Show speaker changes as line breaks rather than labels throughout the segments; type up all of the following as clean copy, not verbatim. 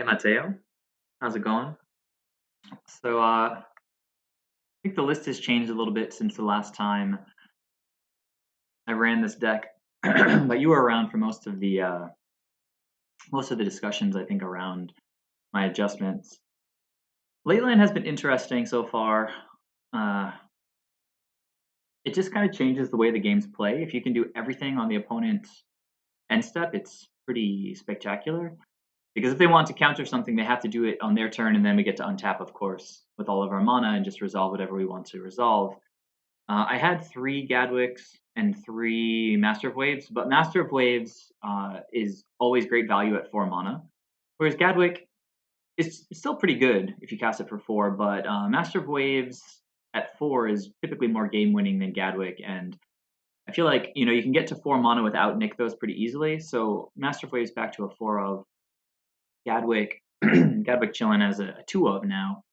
Hey Mateo, how's it going? I think the list has changed a little bit since the last time I ran this deck, but you were around for most of the discussions. I think around my adjustments. Late line has been interesting so far. Uh, it just kind of changes the way the games play. If you can do everything on the opponent's end step, it's pretty spectacular. Because if they want to counter something, they have to do it on their turn, and then we get to untap, of course, with all of our mana and just resolve whatever we want to resolve. I had 3 Gadwicks and 3 Master of Waves, but Master of Waves is always great value at 4 mana, whereas Gadwick is still pretty good if you cast it for 4, but Master of Waves at 4 is typically more game winning than Gadwick, and I feel like you can get to 4 mana without Nykthos pretty easily. So Master of Waves back to a 4 of Gadwick, Gadwick chilling as a 2 of now.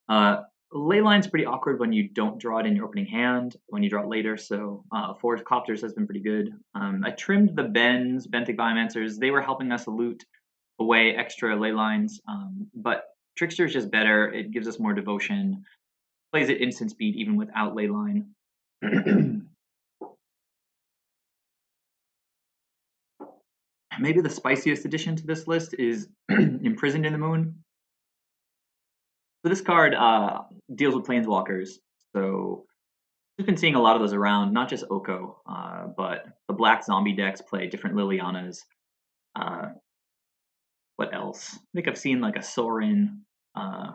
Uh, Leyline's pretty awkward when you don't draw it in your opening hand, when you draw it later, so Force Copters has been pretty good. I trimmed the Benthic Biomancers. They were helping us loot away extra Leylines, but Trickster is just better. It gives us more devotion, plays at instant speed even without Leyline. Maybe the spiciest addition to this list is Imprisoned in the Moon. So this card deals with Planeswalkers, so I've been seeing a lot of those around, not just Oko, but the black zombie decks play different Lilianas. Uh, what else? I think I've seen like a Sorin, uh,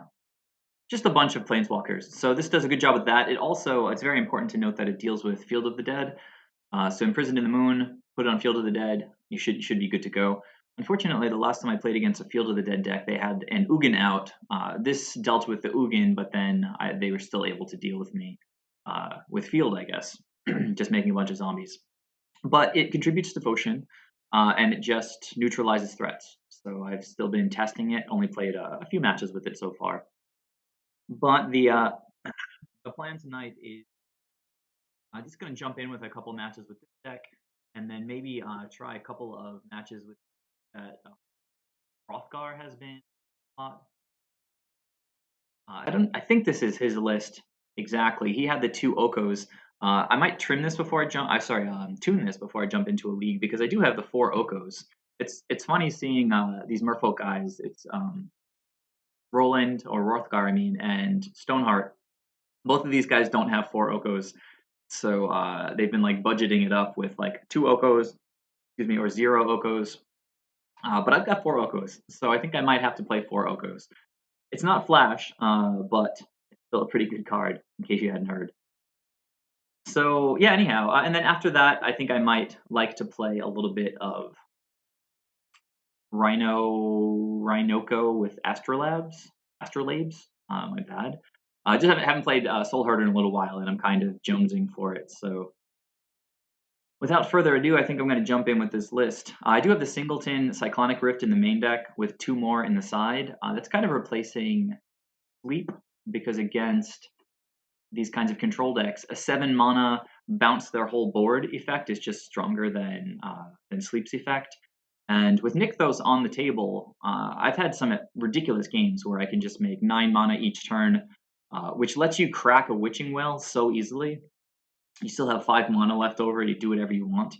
just a bunch of Planeswalkers. So this does a good job with that. It's very important to note that it deals with Field of the Dead. So Imprisoned in the Moon, put it on Field of the Dead. You should be good to go. Unfortunately, the last time I played against a Field of the Dead deck, they had an Ugin out. This dealt with the Ugin, but then they were still able to deal with me with Field, I guess, just making a bunch of zombies. But it contributes devotion, and it just neutralizes threats. So I've still been testing it. Only played a few matches with it so far. But the plan tonight is I'm just going to jump in with a couple matches with this deck, and then maybe try a couple of matches with that Hrothgar has been a lot. I don't. I think this is his list exactly. He had the 2 Okos. I might trim this before I jump. I sorry, tune this before I jump into a league because I do have the 4 Okos. It's funny seeing these Merfolk guys. It's Roland or Hrothgar, I mean, and Stoneheart. Both of these guys don't have 4 Okos, so they've been like budgeting it up with like 2 Okos, excuse me, or 0 Okos. But I've got 4 Okos, so I think I might have to play 4 Okos. It's not Flash, but it's still a pretty good card, in case you hadn't heard. So yeah, anyhow, and then after that, I think I might like to play a little bit of Rhinoco with Astrolabes. My bad. I just haven't played Soul Herder in a little while, and I'm kind of jonesing for it. So without further ado, I think I'm going to jump in with this list. I do have the Singleton Cyclonic Rift in the main deck with 2 more in the side. That's kind of replacing Sleep, because against these kinds of control decks, a 7 mana bounce their whole board effect is just stronger than Sleep's effect. And with Nykthos on the table, I've had some ridiculous games where I can just make 9 mana each turn, which lets you crack a Witching Well so easily. You still have 5 mana left over, you do whatever you want.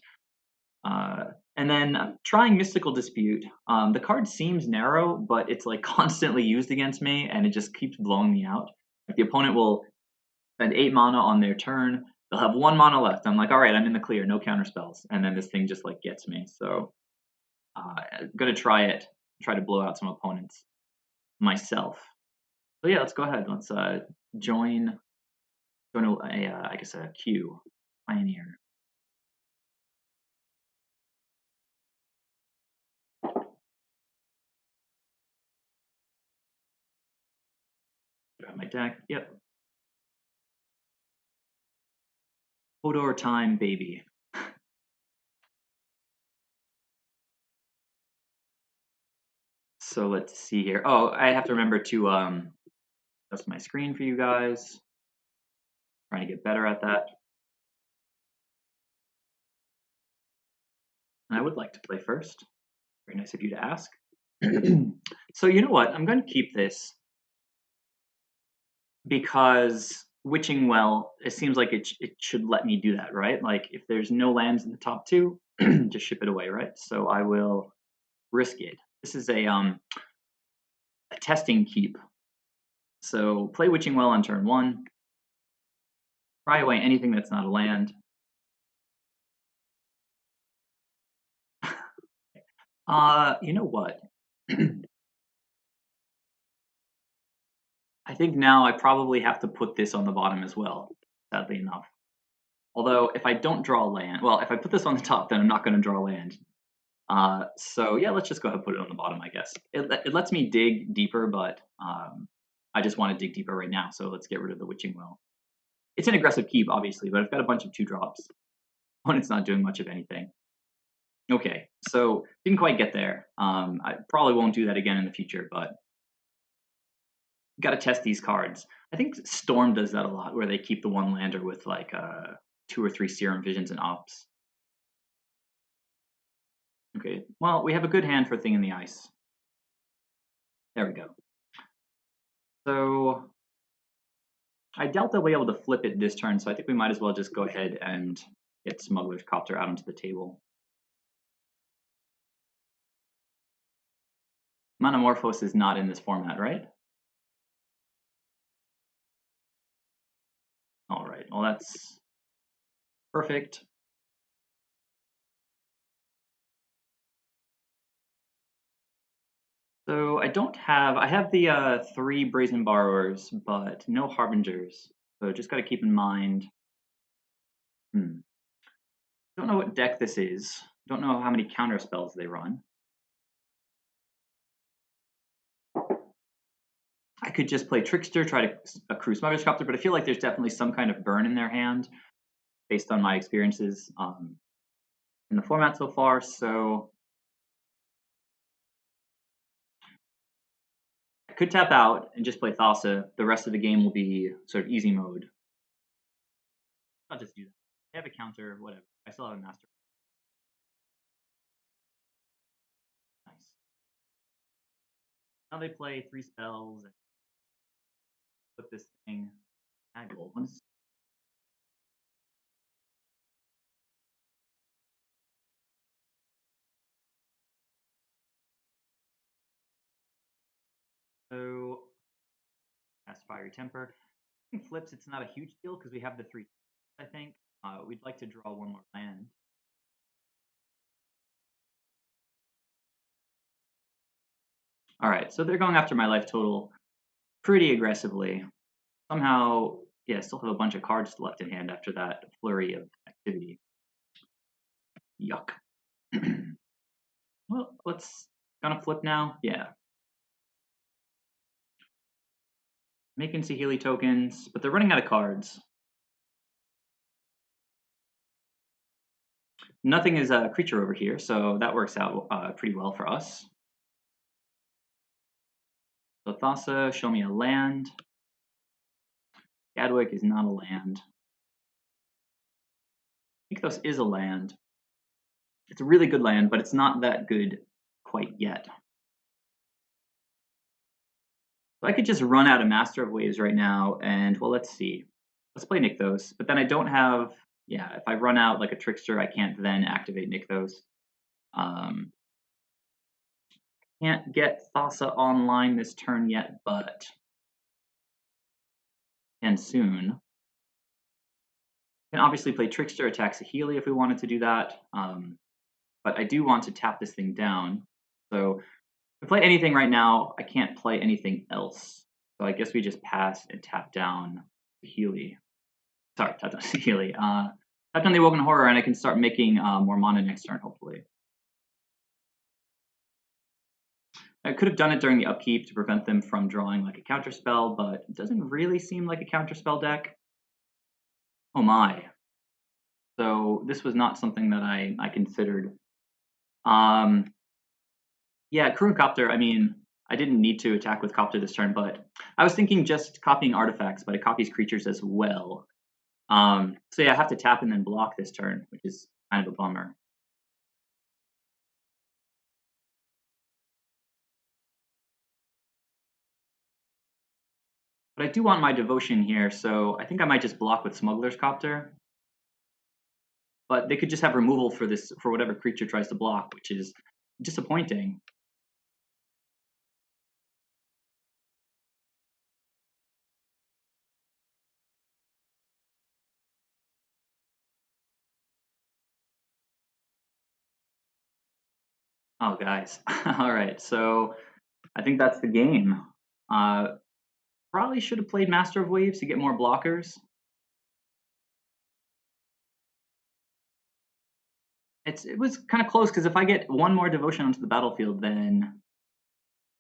And then trying Mystical Dispute. The card seems narrow, but it's like constantly used against me, and it just keeps blowing me out. Like the opponent will spend 8 mana on their turn. They'll have 1 mana left. I'm like, all right, I'm in the clear, no counter spells, and then this thing just like gets me. So I'm gonna try to blow out some opponents myself. So yeah, let's go ahead. Let's join I guess a queue, Pioneer. Grab my deck. Yep. Hodor time, baby. So let's see here. Oh, I have to remember to adjust my screen for you guys. Trying to get better at that. And I would like to play first. Very nice of you to ask. So you know what? I'm going to keep this because Witching Well, it seems like it should let me do that, right? Like if there's no lands in the top two, just ship it away, right? So I will risk it. This is a testing keep. So play Witching Well on turn one. Pry away anything that's not a land. You know what? I think now I probably have to put this on the bottom as well, sadly enough. Although if I don't draw land, well, if I put this on the top, then I'm not going to draw land. So yeah, let's just go ahead and put it on the bottom, I guess. It lets me dig deeper, but I just want to dig deeper right now, so let's get rid of the Witching Well. It's an aggressive keep, obviously, but I've got a bunch of 2-drops. When it's not doing much of anything. Okay, so didn't quite get there. I probably won't do that again in the future, but got to test these cards. I think Storm does that a lot, where they keep the one lander with like 2 or 3 Serum Visions and Ops. Okay, well, we have a good hand for Thing in the Ice. There we go. So I doubt they'll be able to flip it this turn, so I think we might as well just go ahead and get Smuggler's Copter out onto the table. Manamorphose is not in this format, right? All right, well, that's perfect. So I have the 3 Brazen Borrowers, but no Harbingers. So just got to keep in mind. Don't know what deck this is. Don't know how many counter spells they run. I could just play Trickster, try to accrue Smuggler's Copter, but I feel like there's definitely some kind of burn in their hand based on my experiences in the format so far. So I could tap out and just play Thassa. The rest of the game will be sort of easy mode. I'll just do that. I have a counter, whatever. I still have a master. Nice. Now they play 3 spells and put this thing. Haggle. So that's Fiery Temper. I think flips, it's not a huge deal because we have the 3. I think we'd like to draw 1 more land. All right, so they're going after my life total pretty aggressively. Somehow, yeah, still have a bunch of cards left in hand after that flurry of activity. Yuck. Well, let's gonna flip now. Yeah. Making Saheeli tokens, but they're running out of cards. Nothing is a creature over here, so that works out pretty well for us. So Thassa, show me a land. Gadwick is not a land. Nykthos is a land. It's a really good land, but it's not that good quite yet. So I could just run out of Master of Waves right now, and well, let's see. Let's play Nykthos, but then I don't have. Yeah, if I run out like a Trickster, I can't then activate Nykthos. Can't get Thassa online this turn yet, but and soon. Can obviously play Trickster, attack Saheeli if we wanted to do that. But I do want to tap this thing down. So if I play anything right now, I can't play anything else. So I guess we just pass and tap down Saheeli. Sorry, tap down Saheeli. Tap down the Awoken Horror, and I can start making more mana next turn, hopefully. I could have done it during the upkeep to prevent them from drawing like a counterspell, but it doesn't really seem like a counterspell deck. Oh my. So this was not something that I considered. Yeah, Karun Copter, I mean, I didn't need to attack with Copter this turn, but I was thinking just copying artifacts, but it copies creatures as well. So yeah, I have to tap and then block this turn, which is kind of a bummer. But I do want my devotion here, so I think I might just block with Smuggler's Copter. But they could just have removal for this for whatever creature tries to block, which is disappointing. Oh, guys. All right, so I think that's the game. Probably should have played Master of Waves to get more blockers. It was kind of close because if I get one more devotion onto the battlefield, then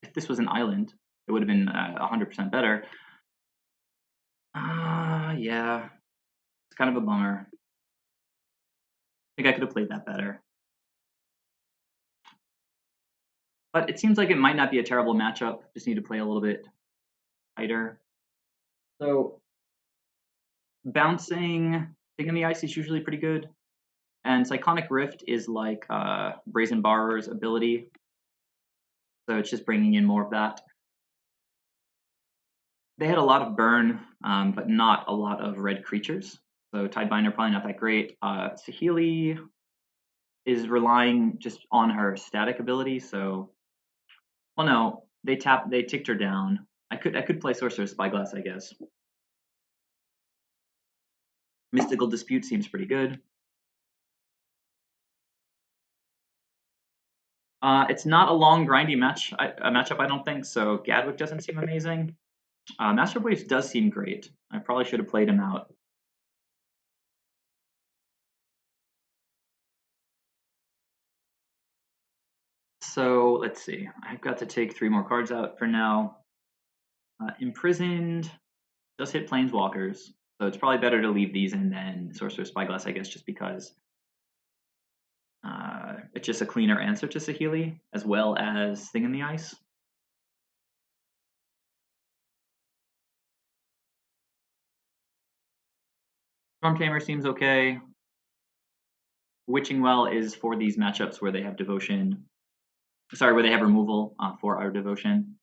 if this was an island, it would have been 100% better. Yeah, it's kind of a bummer. I think I could have played that better. But it seems like it might not be a terrible matchup. Just need to play a little bit tighter. So bouncing Thing in the Ice is usually pretty good. And Cyclonic Rift is like Brazen Borrow's ability. So it's just bringing in more of that. They had a lot of burn, but not a lot of red creatures. So Tidebinder probably not that great. Saheeli is relying just on her static ability. So, well, no, they ticked her down. I could play Sorcerer's Spyglass, I guess. Mystical Dispute seems pretty good. It's not a long, grindy matchup, I don't think. So Gadwick doesn't seem amazing. Master of Waves does seem great. I probably should have played him out. So let's see. I've got to take 3 more cards out for now. Imprisoned does hit Planeswalkers, so it's probably better to leave these in than Sorcerer's Spyglass, I guess, just because it's just a cleaner answer to Saheeli, as well as Thing in the Ice. Stormtamer seems okay. Witching Well is for these matchups where they have devotion. Sorry, where they have removal for our devotion.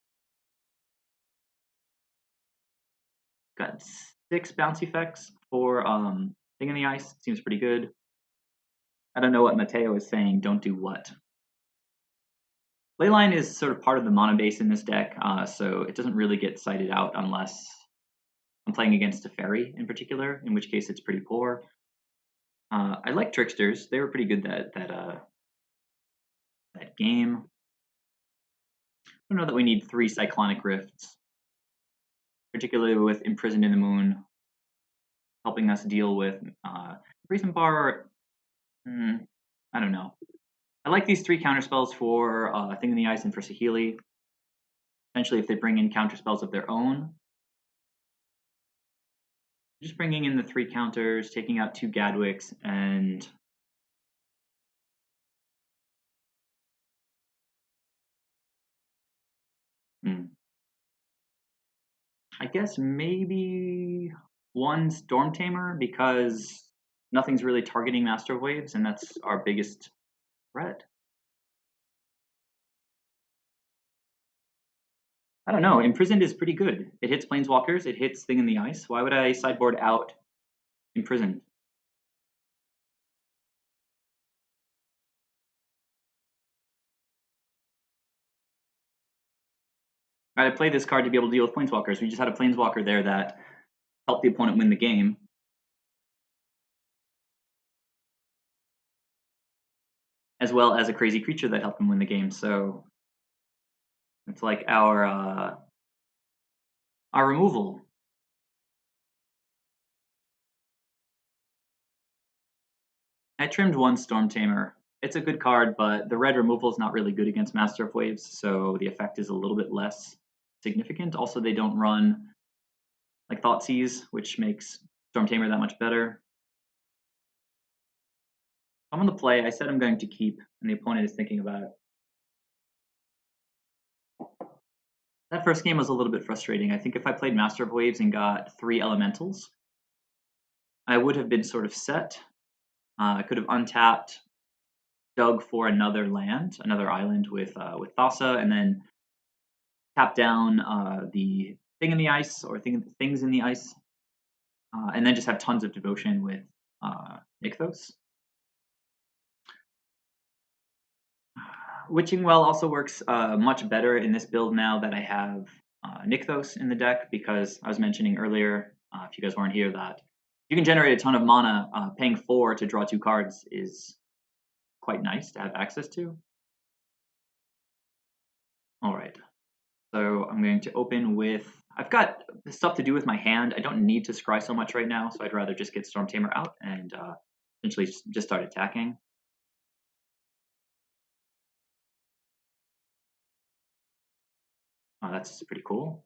Got 6 bounce effects for Thing in the Ice. Seems pretty good. I don't know what Mateo is saying. Don't do what? Leyline is sort of part of the mana base in this deck, so it doesn't really get cited out unless I'm playing against a fairy in particular, in which case it's pretty poor. I like Tricksters. They were pretty good that game. I don't know that we need 3 Cyclonic Rifts, particularly with Imprisoned in the Moon helping us deal with Brazen Bar. I don't know. I like these 3 counterspells for Thing in the Ice and for Saheeli. Essentially, if they bring in counterspells of their own. Just bringing in the 3 counters, taking out 2 Gadwicks, and I guess maybe 1 Stormtamer because nothing's really targeting Master of Waves, and that's our biggest threat. I don't know. Imprisoned is pretty good. It hits Planeswalkers. It hits Thing in the Ice. Why would I sideboard out Imprisoned? Right, I played this card to be able to deal with Planeswalkers. We just had a Planeswalker there that helped the opponent win the game. As well as a crazy creature that helped him win the game. So it's like our removal. I trimmed 1 Stormtamer. It's a good card, but the red removal is not really good against Master of Waves, so the effect is a little bit less significant. Also, they don't run like Thoughtseize, which makes Stormtamer that much better. I'm on the play. I said I'm going to keep, and the opponent is thinking about it. That first game was a little bit frustrating. I think if I played Master of Waves and got 3 elementals, I would have been sort of set. I could have untapped, dug for another land, another island with Thassa, and then tap down the Thing in the Ice or Things in the Ice, and then just have tons of devotion with Nykthos. Witching Well also works much better in this build now that I have Nykthos in the deck, because I was mentioning earlier, if you guys weren't here, that you can generate a ton of mana. Paying 4 to draw 2 cards is quite nice to have access to. All right, so I'm going to open with, I've got stuff to do with my hand. I don't need to scry so much right now, so I'd rather just get Storm Tamer out and essentially just start attacking. That's pretty cool.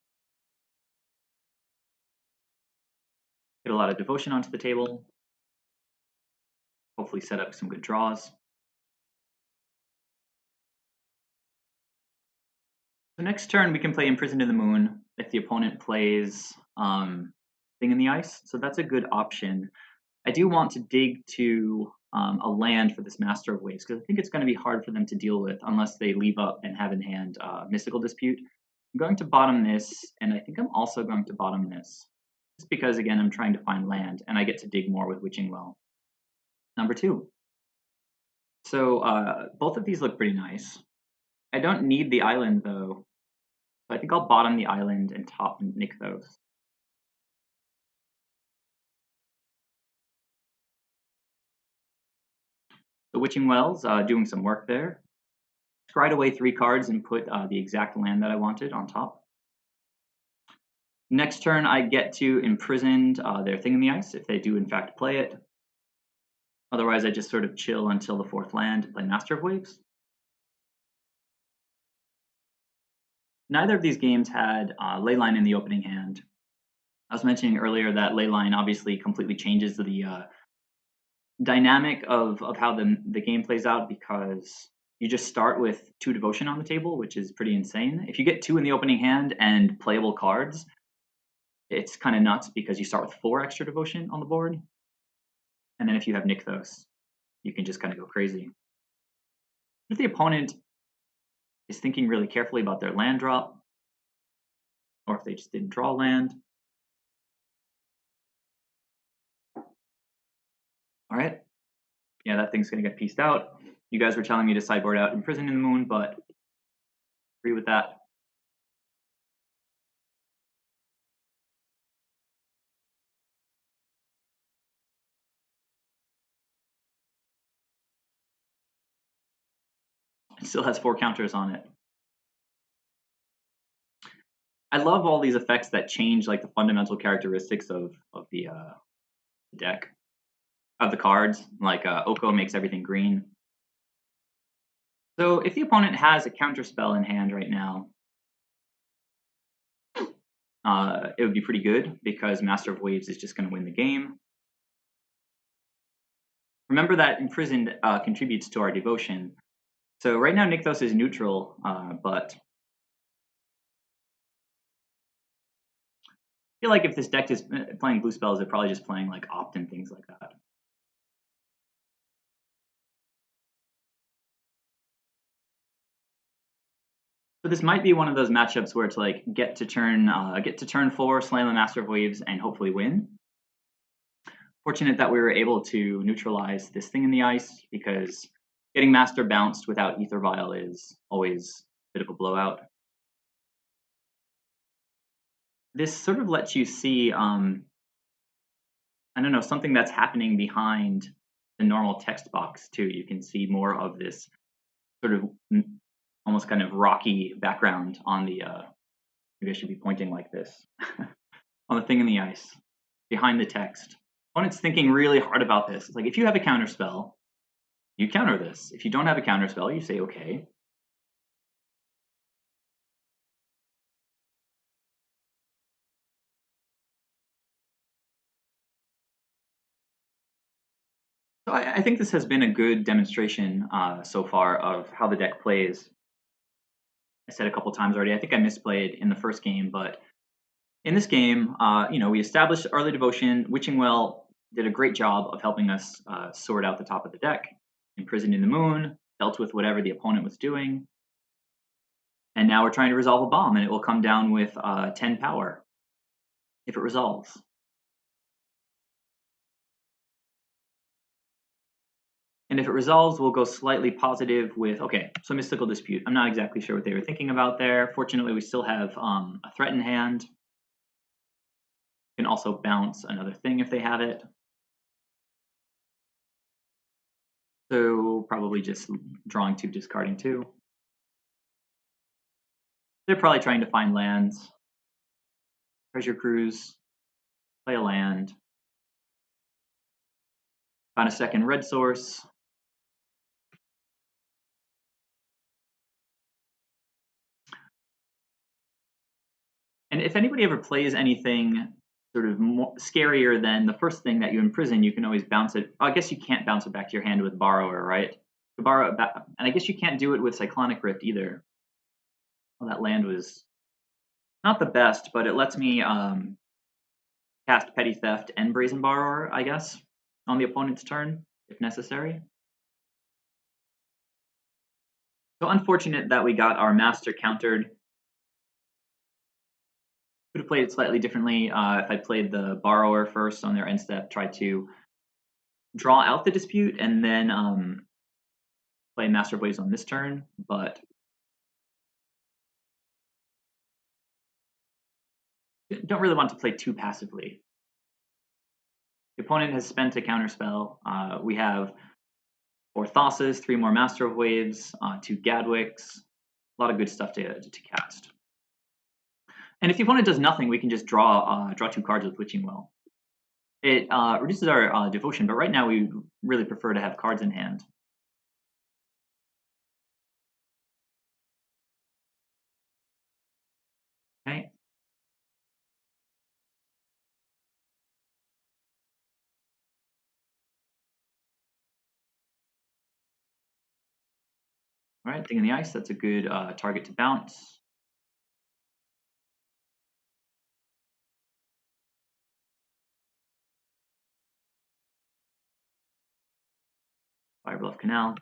Get a lot of devotion onto the table. Hopefully set up some good draws. So next turn we can play Imprisoned in the Moon if the opponent plays Thing in the Ice. So that's a good option. I do want to dig to a land for this Master of Waves, because I think it's going to be hard for them to deal with unless they leave up and have in hand Mystical Dispute. I'm going to bottom this, and I think I'm also going to bottom this, just because, again, I'm trying to find land, and I get to dig more with Witching Well. Number 2. So both of these look pretty nice. I don't need the island, though, so I think I'll bottom the island and top Nykthos. The Witching Wells doing some work there. Scryed away 3 cards and put the exact land that I wanted on top. Next turn, I get to imprison their Thing in the Ice if they do in fact play it. Otherwise, I just sort of chill until the 4th land to play Master of Waves. Neither of these games had Leyline in the opening hand. I was mentioning earlier that Leyline obviously completely changes the dynamic of how the game plays out, because you just start with 2 devotion on the table, which is pretty insane. If you get 2 in the opening hand and playable cards, it's kind of nuts, because you start with 4 extra devotion on the board. And then if you have Nykthos, you can just kind of go crazy. If the opponent is thinking really carefully about their land drop, or if they just didn't draw land. All right. Yeah, that thing's going to get pieced out. You guys were telling me to sideboard out Imprisoned in the Moon, but agree with that. It still has 4 counters on it. I love all these effects that change like the fundamental characteristics of the deck, of the cards. Like Oko makes everything green. So if the opponent has a counter spell in hand right now, it would be pretty good, because Master of Waves is just going to win the game. Remember that Imprisoned contributes to our devotion. So right now Nykthos is neutral, but I feel like if this deck is playing blue spells, they're probably just playing like Opt and things like that. So this might be one of those matchups where it's like get to turn 4, slam a Master of Waves, and hopefully win. Fortunate that we were able to neutralize this Thing in the Ice, because getting Master bounced without Aether Vial is always a bit of a blowout. This sort of lets you see, I don't know, something that's happening behind the normal text box too. You can see more of this sort of almost kind of rocky background on the, maybe I should be pointing like this, on the Thing in the Ice, behind the text. Opponent's thinking really hard about this. It's like, if you have a counter spell, you counter this. If you don't have a counter spell, you say okay. So I think this has been a good demonstration so far of how the deck plays. I said a couple times already, I think I misplayed in the first game, but in this game, we established early devotion. Witching Well did a great job of helping us sort out the top of the deck. Imprisoned in the Moon dealt with whatever the opponent was doing. And now we're trying to resolve a bomb, and it will come down with 10 power. if it resolves. And if it resolves, we'll go slightly positive with, okay, so Mystical Dispute. I'm not exactly sure what they were thinking about there. Fortunately, we still have a threat in hand. Can also bounce another thing if they have it. So probably just drawing 2, discarding 2. They're probably trying to find lands. Treasure Cruise, play a land. Found a second red source. And if anybody ever plays anything sort of more scarier than the first thing that you imprison, you can always bounce it. I guess you can't bounce it back to your hand with Borrower, right? To borrow it back, and I guess you can't do it with Cyclonic Rift either. Well, that land was not the best, but it lets me cast Petty Theft and Brazen Borrower, I guess, on the opponent's turn if necessary. So unfortunate that we got our Master countered. Could have played it slightly differently if I played the Borrower first on their end step, tried to draw out the Dispute, and then play Master of Waves on this turn, but don't really want to play too passively. The opponent has spent a counterspell. We have 4 Thassa's, 3 more Master of Waves, 2 Gadwicks, a lot of good stuff to cast. And if the opponent does nothing, we can just draw 2 cards with Witching Well. It reduces our devotion, but right now we really prefer to have cards in hand. Okay. All right, Thing in the Ice, that's a good target to bounce. Fire Bluff Canal.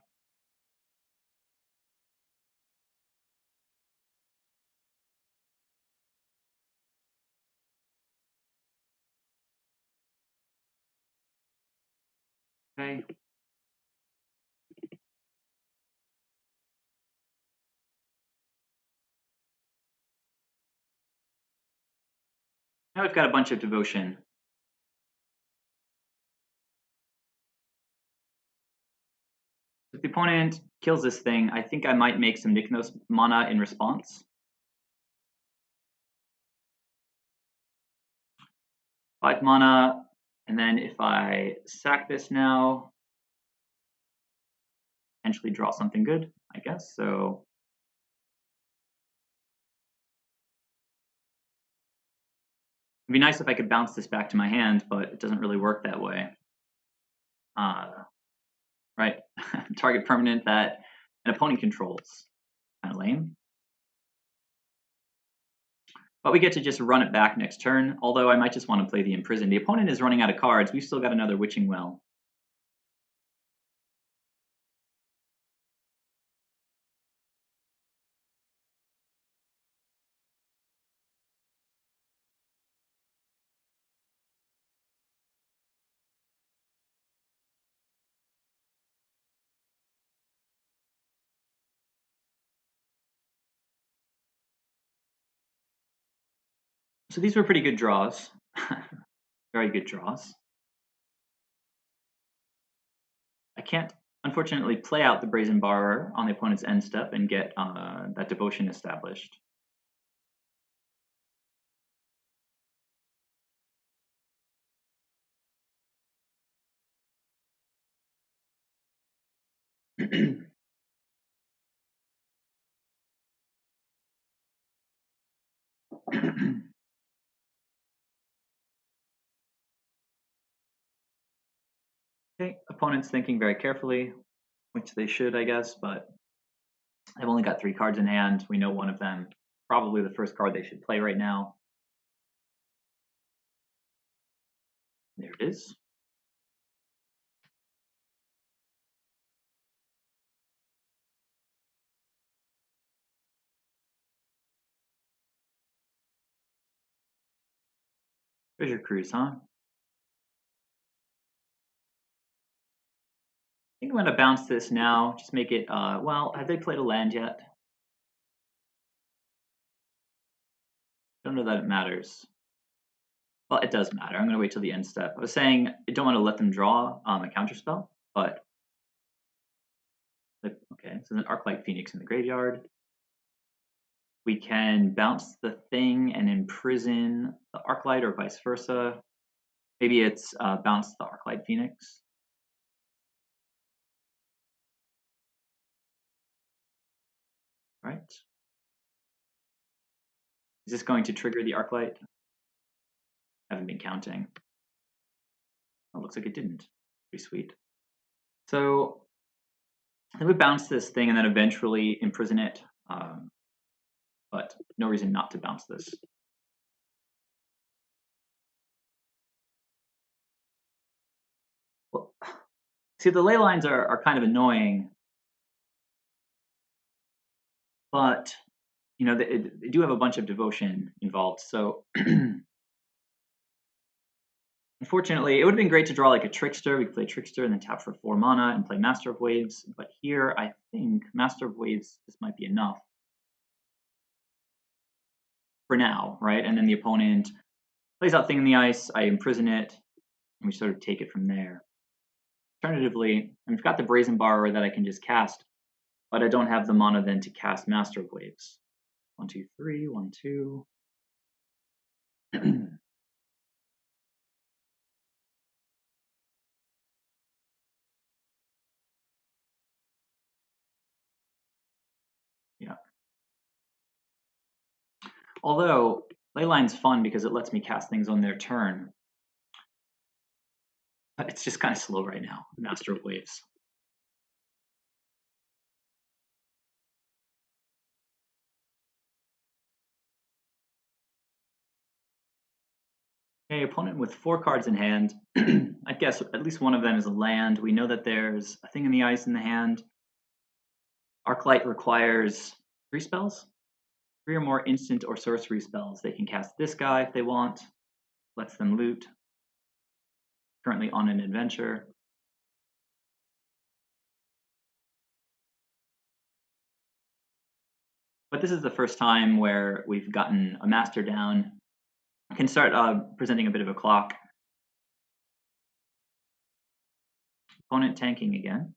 Okay. Now we've got a bunch of devotion. If the opponent kills this thing, I think I might make some Nykthos mana in response. 5 mana, and then if I sack this now, potentially draw something good, I guess. So it'd be nice if I could bounce this back to my hand, but it doesn't really work that way. Right, target permanent that an opponent controls. Kind of lame. But we get to just run it back next turn, although I might just want to play the Imprison. The opponent is running out of cards. We've still got another Witching Well. So these were pretty good draws. Very good draws. I can't, unfortunately, play out the Brazen Borrower on the opponent's end step and get that devotion established. Okay, opponent's thinking very carefully, which they should, I guess, but I've only got 3 cards in hand. We know one of them, probably the first card they should play right now. There it is. Treasure Cruise, huh? I think I'm gonna bounce this now. Just make it. Well, have they played a land yet? Don't know that it matters. Well, it does matter. I'm gonna wait till the end step. I was saying I don't want to let them draw a counter spell, but okay. So an Arclight Phoenix in the graveyard. We can bounce the thing and imprison the Arclight, or vice versa. Maybe it's bounce the Arclight Phoenix. Right. Is this going to trigger the Arclight? I haven't been counting. Oh, looks like it didn't. Pretty sweet. So I would bounce this thing and then eventually imprison it. But no reason not to bounce this. Well, see, the ley lines are kind of annoying, but you know they do have a bunch of devotion involved. So unfortunately, it would have been great to draw like a Trickster. We could play Trickster and then tap for 4 mana and play Master of Waves. But here, I think Master of Waves, this might be enough for now, right? And then the opponent plays out Thing in the Ice, I imprison it, and we sort of take it from there. Alternatively, I've got the Brazen Borrower that I can just cast, but I don't have the mana then to cast Master of Waves. 1, 2, 3, 1, 2. Yeah. Although Leyline's fun because it lets me cast things on their turn, but it's just kind of slow right now. Master of Waves. Okay, opponent with 4 cards in hand. I guess at least one of them is a land. We know that there's a Thing in the Ice in the hand. Arclight requires 3 spells. 3 or more instant or sorcery spells. They can cast this guy if they want. Lets them loot. Currently on an adventure. But this is the first time where we've gotten a master down. I can start presenting a bit of a clock. Opponent tanking again.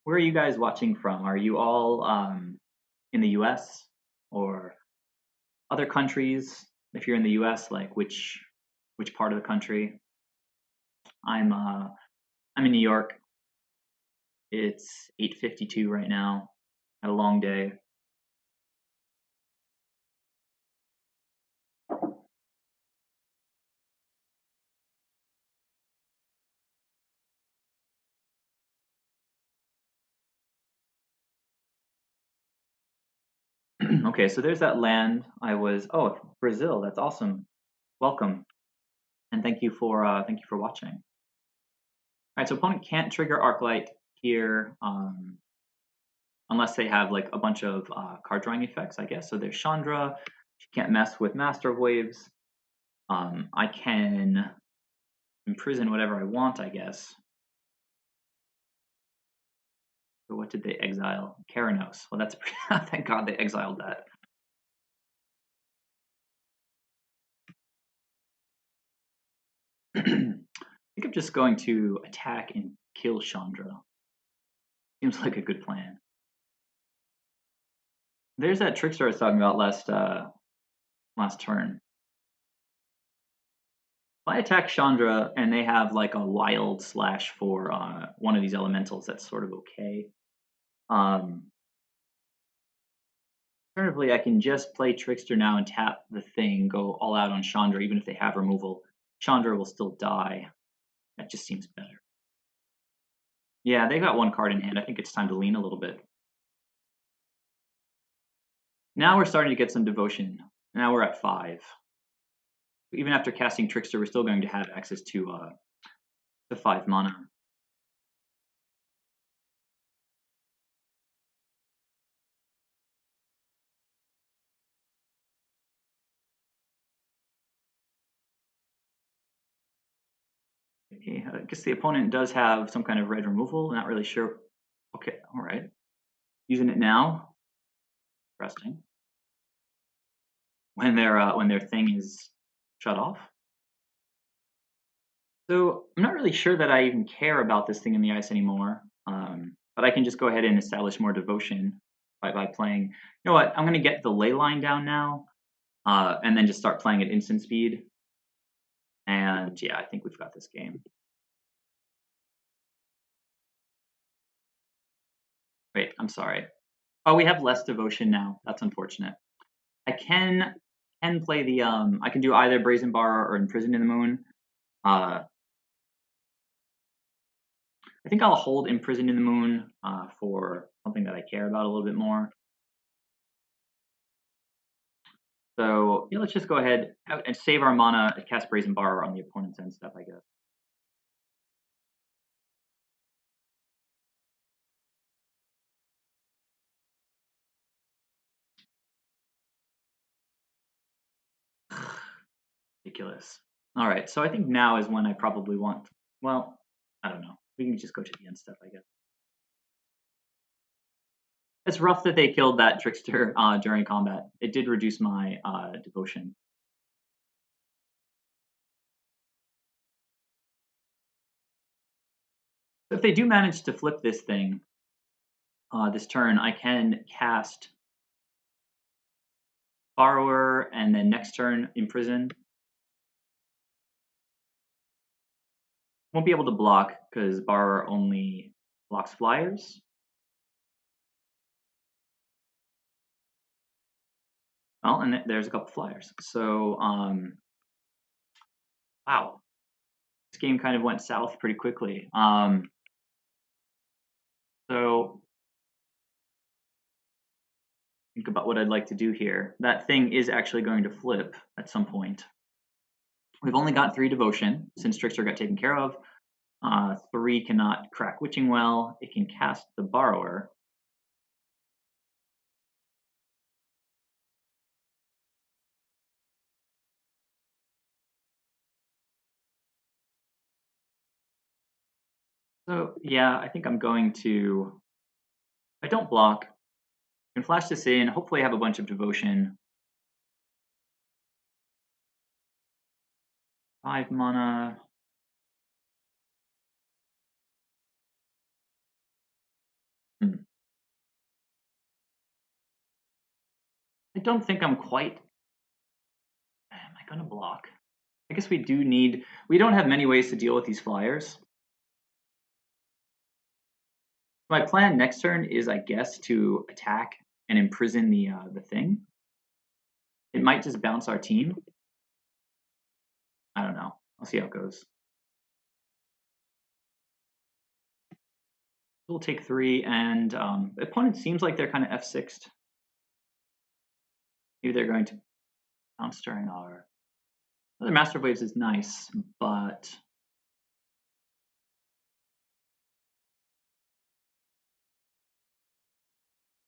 Where are you guys watching from? Are you all in the US or other countries? If you're in the US, like which part of the country? I'm in New York. It's 8:52 right now. Had a long day. Okay, so there's that land. Oh, Brazil. That's awesome. Welcome, and thank you for watching. All right, so opponent can't trigger Arclight here unless they have like a bunch of card drawing effects, I guess. So there's Chandra. She can't mess with Master of Waves. I can imprison whatever I want, I guess. So what did they exile? Keranos. Well, that's thank God they exiled that. I think I'm just going to attack and kill Chandra. Seems like a good plan. There's that Trickster I was talking about last turn. If I attack Chandra and they have like a wild slash for one of these elementals, that's sort of okay. Alternatively, I can just play Trickster now and tap the thing, go all out on Chandra, even if they have removal. Chandra will still die. That just seems better. Yeah, they've got 1 card in hand. I think it's time to lean a little bit. Now we're starting to get some devotion. Now we're at 5. Even after casting Trickster, we're still going to have access to 5 mana. see. I guess the opponent does have some kind of red removal. Not really sure. Okay, all right. Using it now. Interesting. When their thing is shut off. So I'm not really sure that I even care about this thing in the ice anymore. But I can just go ahead and establish more devotion by playing. You know what? I'm gonna get the ley line down now, and then just start playing at instant speed. And yeah, I think we've got this game. Wait, I'm sorry. Oh, we have less devotion now. That's unfortunate. I can play the I can do either Brazen Bar or Imprisoned in the Moon. Uh, I think I'll hold Imprisoned in the Moon for something that I care about a little bit more. So yeah, let's just go ahead and save our mana and cast Brazen Bar on the opponent's end step, I guess. Ridiculous. All right, so I think now is when I probably want. Well, I don't know. We can just go to the end step, I guess. It's rough that they killed that Trickster during combat. It did reduce my devotion. So if they do manage to flip this thing this turn, I can cast Borrower and then next turn Imprison. Won't be able to block because Borrower only blocks flyers. Well, and there's a couple flyers. So, wow, this game kind of went south pretty quickly. So think about what I'd like to do here. That thing is actually going to flip at some point. We've only got 3 devotion since Trickster got taken care of. 3 cannot crack Witching Well. It can cast the Borrower. So yeah, I think I'm going to. If I don't block, I can flash this in. Hopefully, I have a bunch of devotion. 5 mana. I don't think I'm quite. Am I going to block? I guess we do need. We don't have many ways to deal with these flyers. My plan next turn is, I guess, to attack and imprison the thing. It might just bounce our team. I don't know. I'll see how it goes. We'll take 3, and the opponent seems like they're kind of F6'd. Maybe they're going to bounce during our. Other Master of Waves is nice, but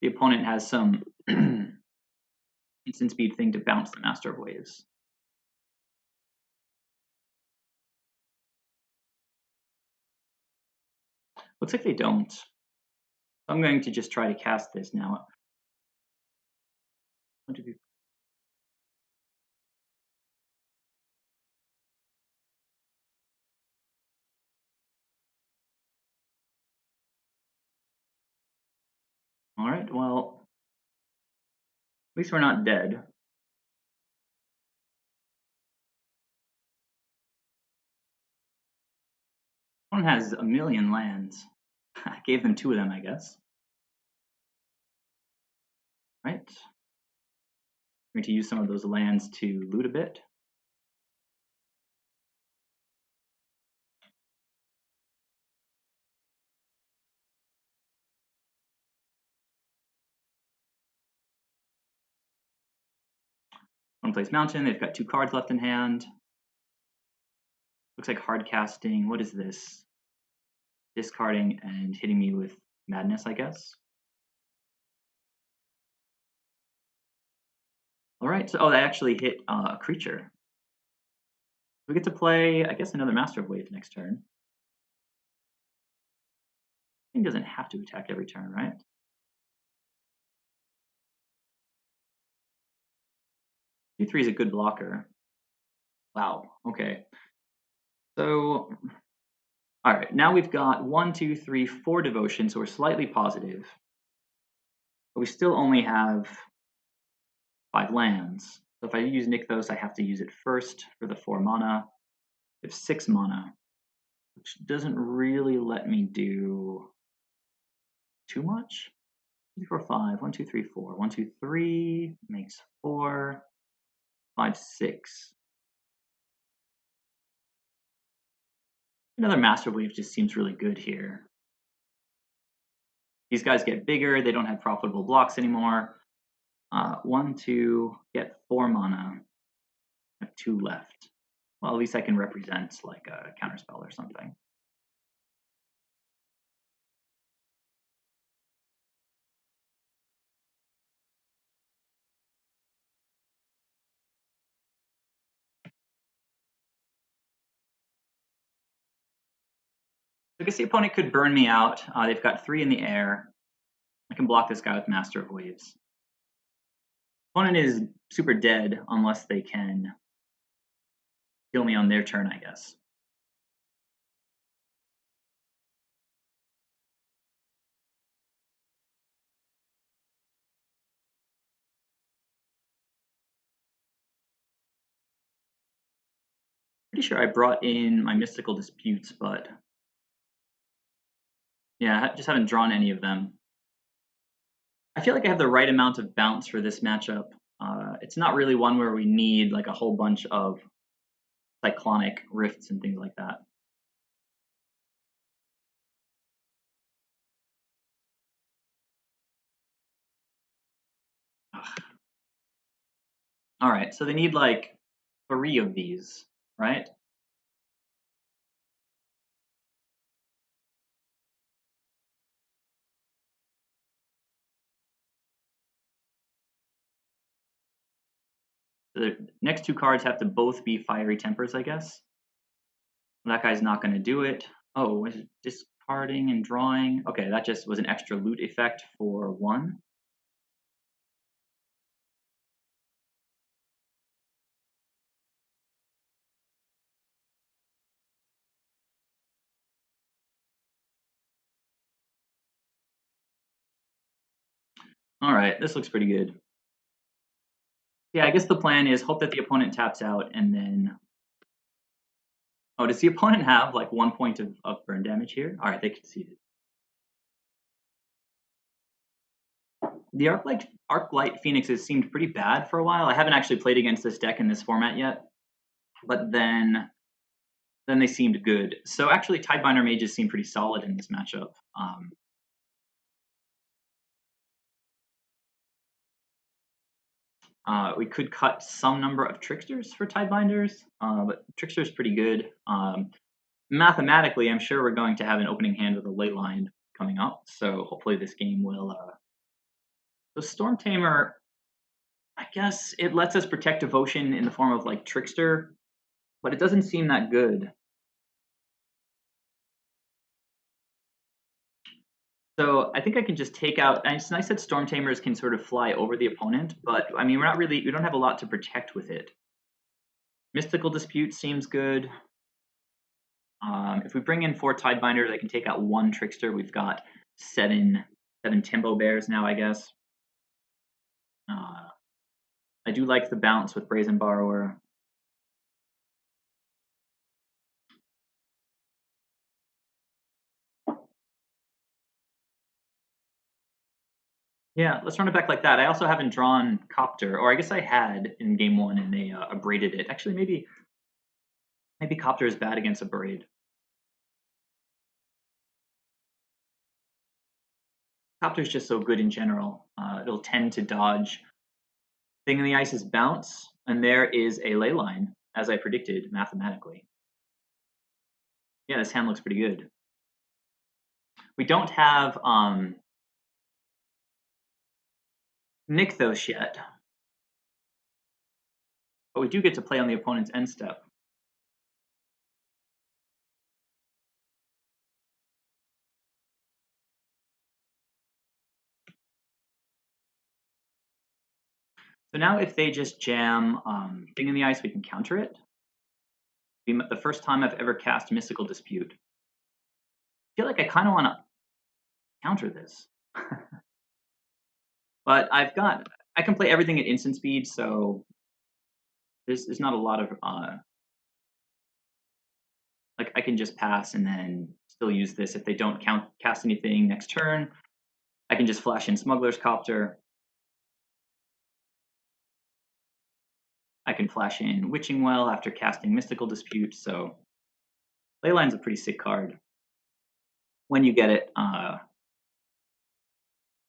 the opponent has some instant speed thing to bounce the Master of Waves. Looks like they don't. I'm going to just try to cast this now. All right, well, at least we're not dead. One has a million lands. I gave them 2 of them, I guess. Right. I'm going to use some of those lands to loot a bit. One plays Mountain. They've got 2 cards left in hand. Looks like hard casting. What is this? Discarding and hitting me with Madness, I guess. All right. So, they actually hit a creature. We get to play, I guess, another Master of Waves next turn. King doesn't have to attack every turn, right? D3 is a good blocker. Wow, okay. So, all right, now we've got 1, 2, 3, 4 devotion, so we're slightly positive. But we still only have 5 lands. So if I use Nykthos, I have to use it first for the 4 mana. I have 6 mana, which doesn't really let me do too much. 3, 4, 5, 1, 2, 3, 4. 1, 2, 3 makes 4, 5, 6. Another Master Wave just seems really good here. These guys get bigger, they don't have profitable blocks anymore. 1, 2, get 4 mana. I have 2 left. Well, at least I can represent like a counterspell or something. I guess the opponent could burn me out. They've got 3 in the air. I can block this guy with Master of Waves. Opponent is super dead unless they can kill me on their turn, I guess. Pretty sure I brought in my Mystical Disputes, but yeah, I just haven't drawn any of them. I feel like I have the right amount of bounce for this matchup. It's not really one where we need like a whole bunch of cyclonic rifts and things like that. Ugh. All right, so they need like 3 of these, right? The next 2 cards have to both be Fiery Tempers, I guess. That guy's not going to do it. Oh, was it discarding and drawing? Okay, that just was an extra loot effect for 1. All right, this looks pretty good. Yeah, I guess the plan is hope that the opponent taps out and then... Oh, does the opponent have like 1 point of burn damage here? All right, they conceded. The Arclight Phoenixes seemed pretty bad for a while. I haven't actually played against this deck in this format yet, but then they seemed good. So actually, Tidebinder Mages seem pretty solid in this matchup. We could cut some number of Tricksters for Tidebinders, but Trickster is pretty good. Mathematically, I'm sure we're going to have an opening hand with a Leyline coming up, so hopefully this game will... The Storm Tamer, I guess it lets us protect Devotion in the form of like Trickster, but it doesn't seem that good. So I think I can just take out. It's nice that Storm Tamers can sort of fly over the opponent, but I mean we don't have a lot to protect with it. Mystical Dispute seems good. If we bring in 4 Tidebinders, I can take out 1 Trickster. We've got 7 Timbo Bears now, I guess. I do like the bounce with Brazen Borrower. Yeah, let's run it back like that. I also haven't drawn Copter, or I guess I had in game 1 and they abraded it. Actually, maybe Copter is bad against Abrade. Copter's just so good in general. It'll tend to dodge Thing in the Ice's bounce, and there is a Leyline, as I predicted mathematically. Yeah, this hand looks pretty good. We don't have Nykthos yet, but we do get to play on the opponent's end step. So now if they just jam Thing in the Ice, we can counter it. The first time I've ever cast Mystical Dispute. I feel like I kind of want to counter this. But I can play everything at instant speed, so there's not a lot of, like I can just pass and then still use this. If they don't cast anything next turn, I can just flash in Smuggler's Copter. I can flash in Witching Well after casting Mystical Dispute, so Leyline's a pretty sick card. When you get it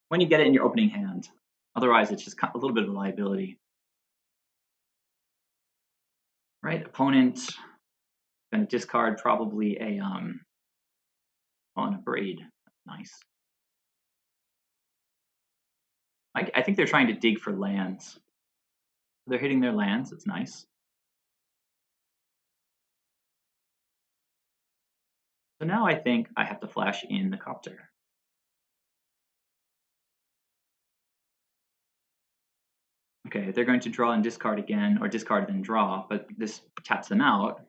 in your opening hand. Otherwise, it's just a little bit of a liability. Right, opponent gonna discard probably a Braid. Nice. I think they're trying to dig for lands. They're hitting their lands. It's nice. So now I think I have to flash in the Copter. Okay, they're going to draw and discard again, or discard and draw, but this taps them out.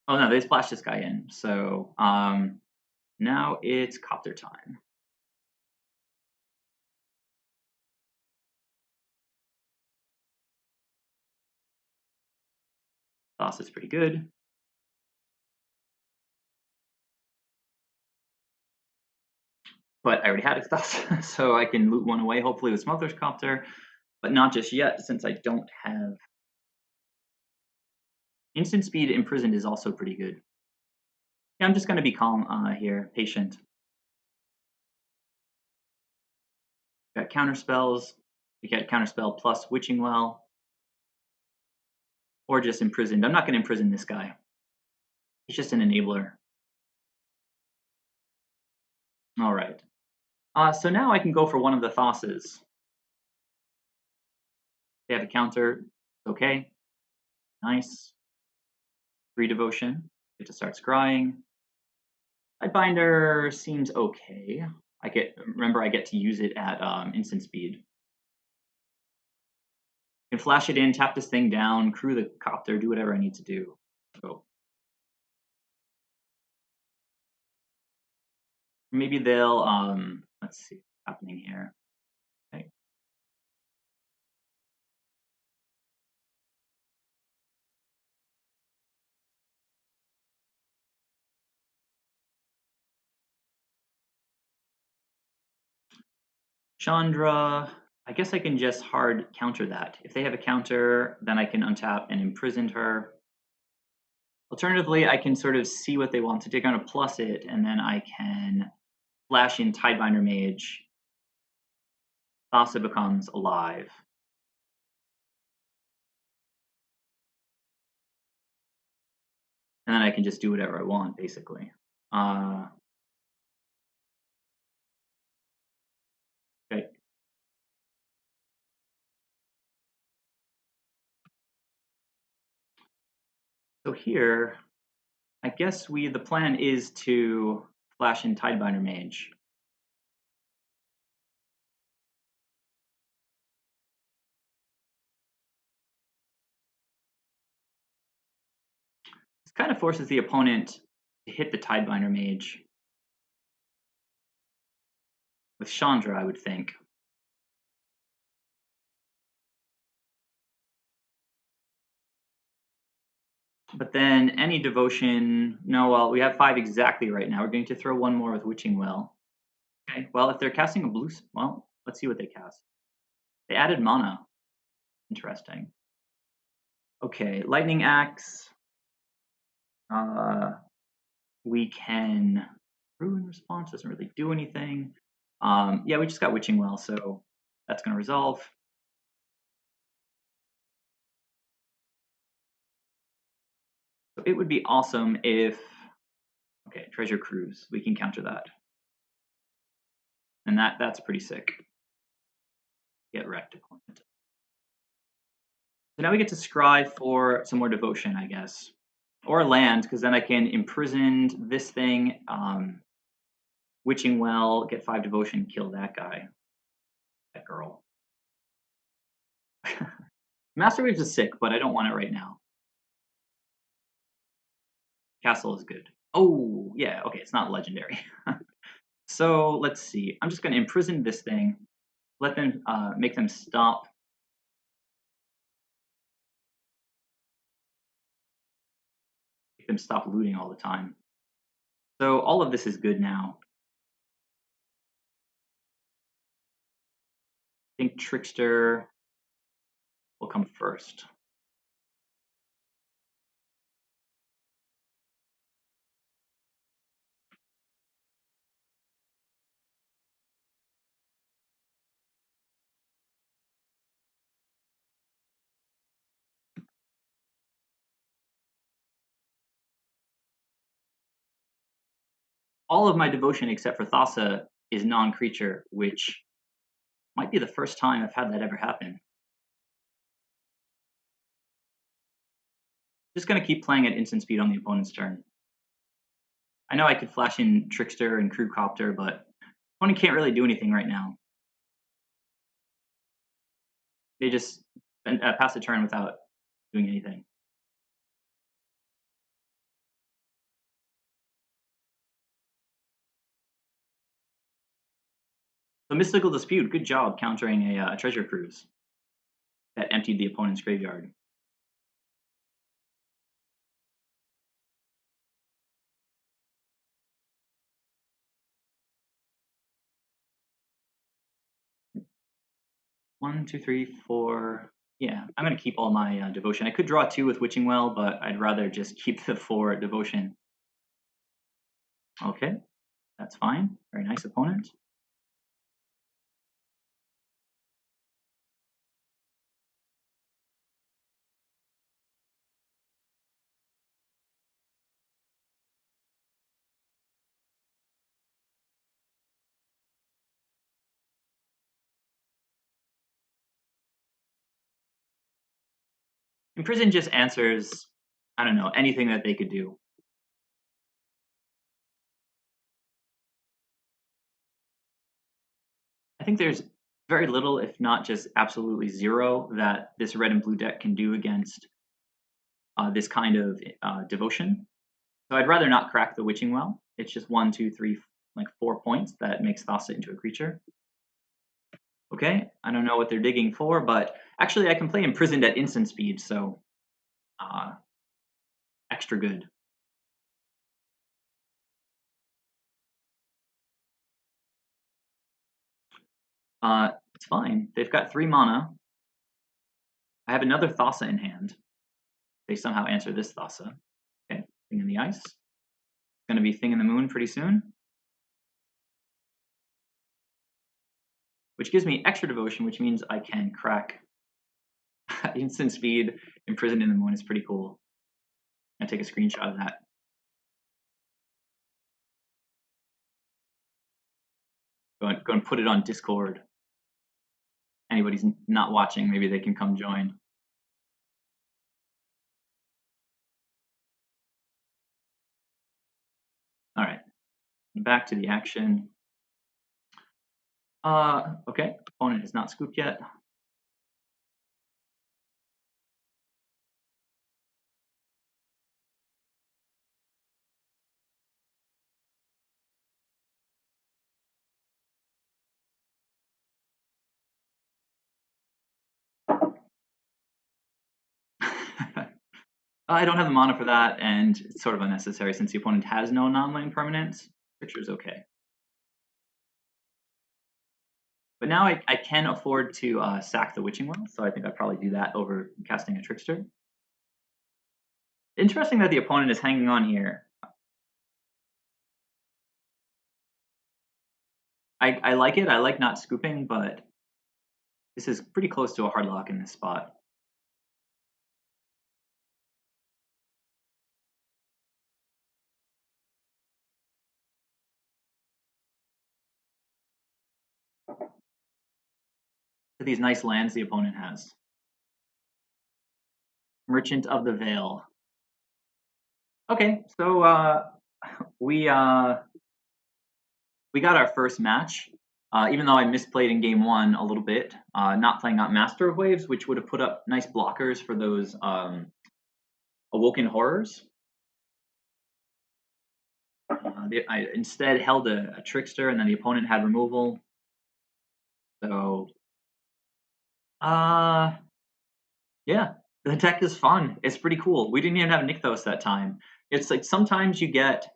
Oh no, they splashed this guy in. So now it's Copter time. Thos is pretty good. But I already had a Thos, so I can loot one away, hopefully with Smuggler's Copter, but not just yet, since I don't have... Instant Speed Imprisoned is also pretty good. Yeah, I'm just going to be calm here, patient. Got counter spells. We get counterspell plus Witching Well. Or just Imprisoned. I'm not going to imprison this guy. He's just an enabler. Alright. So now I can go for one of the Thosses. They have a counter. Okay. Nice. 3 Devotion. Get to start scrying. Sidebinder seems okay. Remember I get to use it at instant speed. I can flash it in, tap this thing down, crew the Copter, do whatever I need to do. So maybe they'll let's see what's happening here. Okay. Chandra, I guess I can just hard counter that. If they have a counter, then I can untap and imprison her. Alternatively, I can sort of see what they want to do. I'm going to plus it, and then I can flash in Tidebinder Mage. Thassa becomes alive. And then I can just do whatever I want, basically. Okay. So here, I guess the plan is to flash in Tidebinder Mage. This kind of forces the opponent to hit the Tidebinder Mage. With Chandra, I would think. But then any devotion, no, well, we have 5 exactly right now. We're going to throw one more with Witching Well. Okay, well, if they're casting a blue, well, let's see what they cast. They added mana. Interesting. Okay, Lightning Axe. We can Ruin Response, doesn't really do anything. Yeah, we just got Witching Well, so that's going to resolve. So it would be awesome if, okay, Treasure Cruise, we can counter that. And that's pretty sick. Get wrecked, opponent. So now we get to scry for some more devotion, I guess. Or land, because then I can imprison this thing, Witching Well, get 5 devotion, kill that guy. That girl. Master Waves is sick, but I don't want it right now. Castle is good. Oh, yeah, okay, it's not legendary. So let's see. I'm just going to imprison this thing. Let them make them stop. Make them stop looting all the time. So all of this is good now. I think Trickster will come first. All of my devotion except for Thassa is non-creature, which might be the first time I've had that ever happen. Just going to keep playing at instant speed on the opponent's turn. I know I could flash in Trickster and Crewcopter, but opponent can't really do anything right now. They just pass the turn without doing anything. So Mystical Dispute, good job countering a Treasure Cruise that emptied the opponent's graveyard. One, two, three, four. Yeah, I'm going to keep all my devotion. I could draw 2 with Witching Well, but I'd rather just keep the 4 devotion. Okay, that's fine. Very nice opponent. Imprison just answers, I don't know, anything that they could do. I think there's very little, if not just absolutely zero, that this red and blue deck can do against this kind of devotion. So I'd rather not crack the Witching Well. It's just 1, 2, 3, like 4 points that makes Thassa into a creature. Okay, I don't know what they're digging for, but actually I can play Imprisoned at instant speed, so extra good. It's fine. They've got 3 mana. I have another Thassa in hand. They somehow answer this Thassa. Okay, Thing in the Ice. It's going to be Thing in the Moon pretty soon. Which gives me extra devotion, which means I can crack instant speed. Imprisoned in the Moon is pretty cool. I take a screenshot of that. Go and put it on Discord. Anybody's not watching, maybe they can come join. All right, back to the action. Okay, opponent has not scooped yet. I don't have the mana for that, and it's sort of unnecessary since the opponent has no non-land permanents. Picture's okay. But now I can afford to sack the Witching Well, so I think I'd probably do that over casting a Trickster. Interesting that the opponent is hanging on here. I like it. I like not scooping, but this is pretty close to a hard lock in this spot. These nice lands the opponent has. Merchant of the Veil. Okay, so we got our first match. Even though I misplayed in game one a little bit, not playing out Master of Waves, which would have put up nice blockers for those Awoken Horrors. I instead held a Trickster, and then the opponent had removal. So, yeah, the deck is fun. It's pretty cool. We didn't even have Nykthos that time. It's like sometimes you get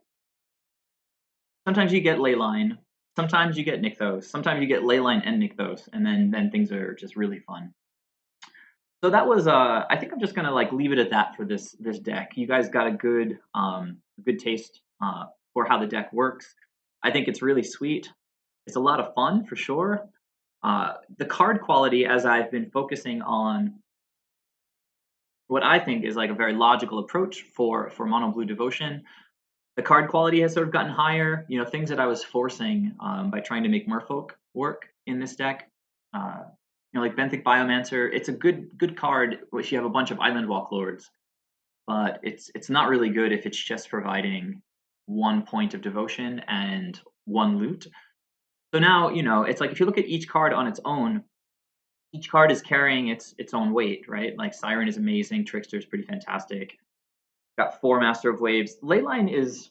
Leyline, sometimes you get Nykthos, sometimes you get Leyline and Nykthos, and then things are just really fun. So that was I think I'm just gonna like leave it at that for this deck. You guys got a good taste for how the deck works. I think it's really sweet. It's a lot of fun for sure. The card quality, as I've been focusing on what I think is like a very logical approach for Mono Blue Devotion, the card quality has sort of gotten higher. You know, things that I was forcing by trying to make Merfolk work in this deck. You know, like Benthic Biomancer, it's a good card if you have a bunch of Island Walk Lords, but it's not really good if it's just providing 1 point of devotion and 1 loot. So now, you know, it's like if you look at each card on its own, each card is carrying its own weight, right? Like Siren is amazing, Trickster is pretty fantastic. Got 4 Master of Waves. Leyline is,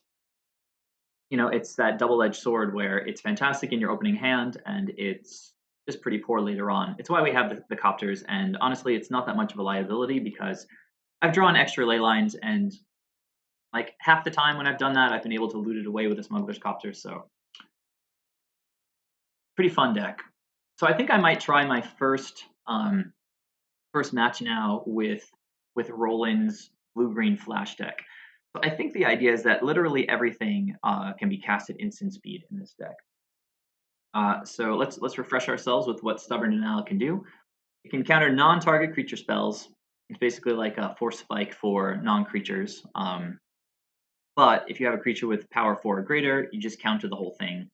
you know, it's that double-edged sword where it's fantastic in your opening hand and it's just pretty poor later on. It's why we have the Copters, and honestly, it's not that much of a liability because I've drawn extra ley lines, and like half the time when I've done that, I've been able to loot it away with a Smuggler's Copter, so pretty fun deck. So I think I might try my first match now with Roland's blue-green flash deck. So I think the idea is that literally everything can be cast at instant speed in this deck. So let's refresh ourselves with what Stubborn Denial can do. It can counter non-target creature spells. It's basically like a Force Spike for non-creatures. But if you have a creature with power 4 or greater, you just counter the whole thing.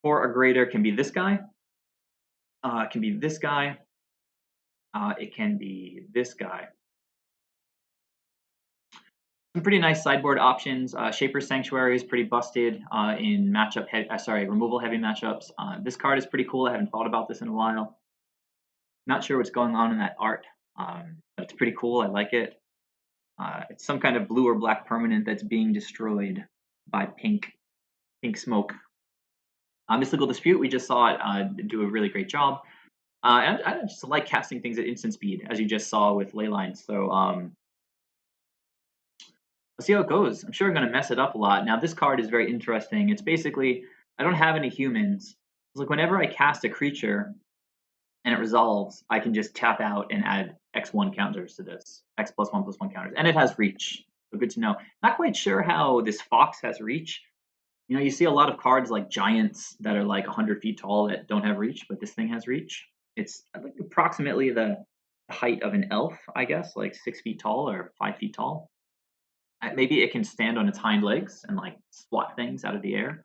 4 or greater can be this guy. It can be this guy. It can be this guy. Some pretty nice sideboard options. Shaper's Sanctuary is pretty busted in removal heavy matchups. This card is pretty cool. I haven't thought about this in a while. Not sure what's going on in that art, but it's pretty cool. I like it. It's some kind of blue or black permanent that's being destroyed by pink smoke. Mystical Dispute, we just saw it do a really great job. And I just like casting things at instant speed, as you just saw with Leyline. So let's see how it goes. I'm sure I'm going to mess it up a lot. Now, this card is very interesting. It's basically, I don't have any humans. It's like whenever I cast a creature and it resolves, I can just tap out and add X1 counters to this. X plus 1 counters. And it has reach. So good to know. Not quite sure how this Fox has reach. You know, you see a lot of cards like Giants that are like 100 feet tall that don't have reach, but this thing has reach. It's like approximately the height of an elf, I guess, like 6 feet tall or 5 feet tall. Maybe it can stand on its hind legs and like swat things out of the air.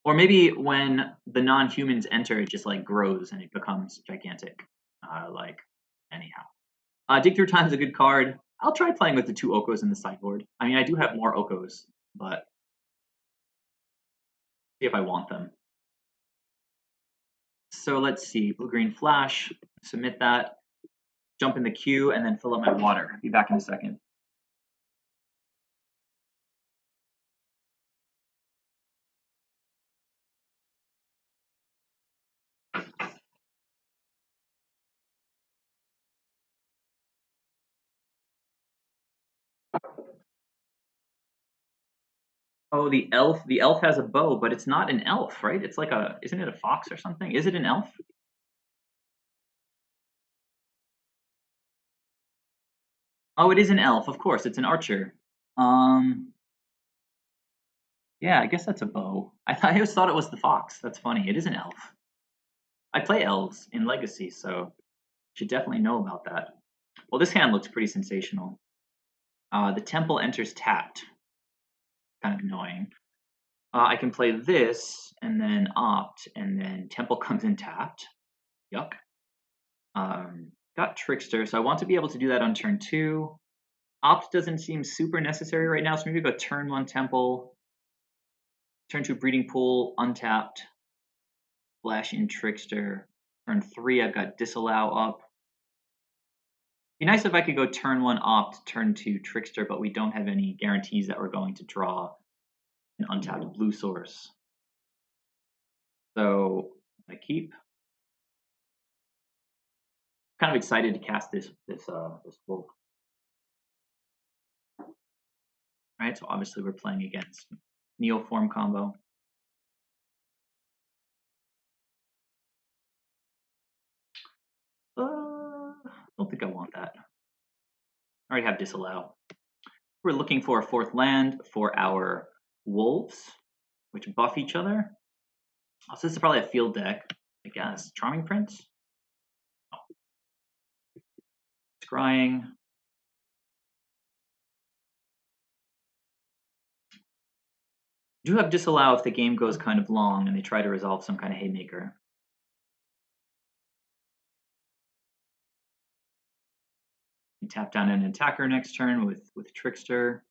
Or maybe when the non-humans enter, it just like grows and it becomes gigantic. Anyhow. Dig Through Time is a good card. I'll try playing with the 2 Okos in the sideboard. I mean, I do have more Okos, but see if I want them. So let's see. Blue-green flash. Submit that. Jump in the queue and then fill up my water. Be back in a second. Oh, the elf. The elf has a bow, but it's not an elf, right? It's like isn't it a fox or something? Is it an elf? Oh, it is an elf. Of course, it's an archer. Yeah, I guess that's a bow. I always thought it was the fox. That's funny. It is an elf. I play elves in Legacy, so should definitely know about that. Well, this hand looks pretty sensational. The temple enters tapped. Kind of annoying. I can play this and then opt, and then temple comes in tapped. Yuck. Got Trickster, so I want to be able to do that on turn 2. Opt doesn't seem super necessary right now, so maybe go turn 1 temple, turn 2 breeding pool, untapped. Flash in Trickster. Turn 3, I've got Disallow up. Be nice if I could go turn 1 Opt, turn 2 Trickster, but we don't have any guarantees that we're going to draw an untapped blue source. So I keep. Kind of excited to cast this wolf. Right, so obviously we're playing against Neoform combo. Don't think I want that. I already have Disallow. We're looking for a 4th land for our wolves, which buff each other. So this is probably a field deck, I guess. Charming Prince. Oh. Scrying. Do have Disallow if the game goes kind of long and they try to resolve some kind of haymaker. You tap down an attacker next turn with Trickster.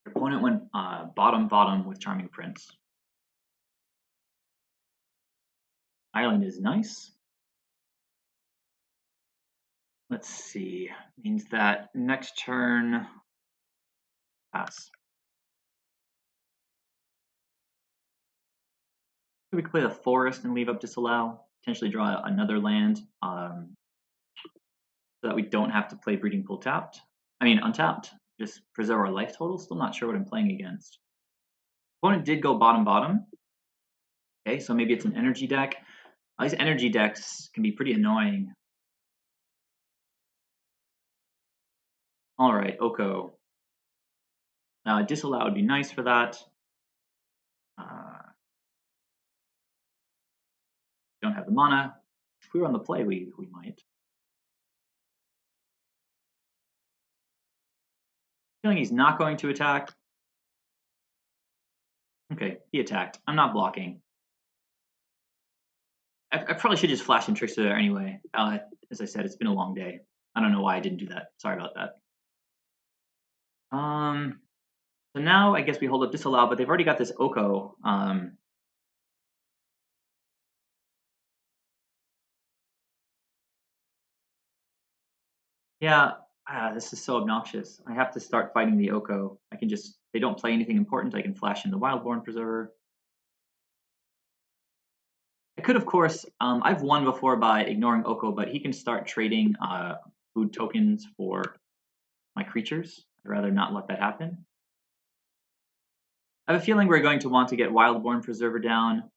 Your opponent went bottom with Charming Prince. Island is nice. Let's see. Means that next turn pass. We could play the forest and leave up Disallow. Potentially draw another land, so that we don't have to play Breeding Pool tapped. I mean untapped. Just preserve our life total. Still not sure what I'm playing against. Opponent did go bottom. Okay, so maybe it's an energy deck. These energy decks can be pretty annoying. All right, Oko. Disallow would be nice for that. Don't have the mana. If we were on the play, we might. Feeling he's not going to attack. Okay, he attacked. I'm not blocking. I probably should just flash in Trickster there anyway. As I said, it's been a long day. I don't know why I didn't do that. Sorry about that. So now I guess we hold up Disallow, but they've already got this Oko. Yeah, this is so obnoxious. I have to start fighting the Oko. I can just, they don't play anything important. I can flash in the Wildborn Preserver. I could, of course, I've won before by ignoring Oko, but he can start trading food tokens for my creatures. I'd rather not let that happen. I have a feeling we're going to want to get Wildborn Preserver down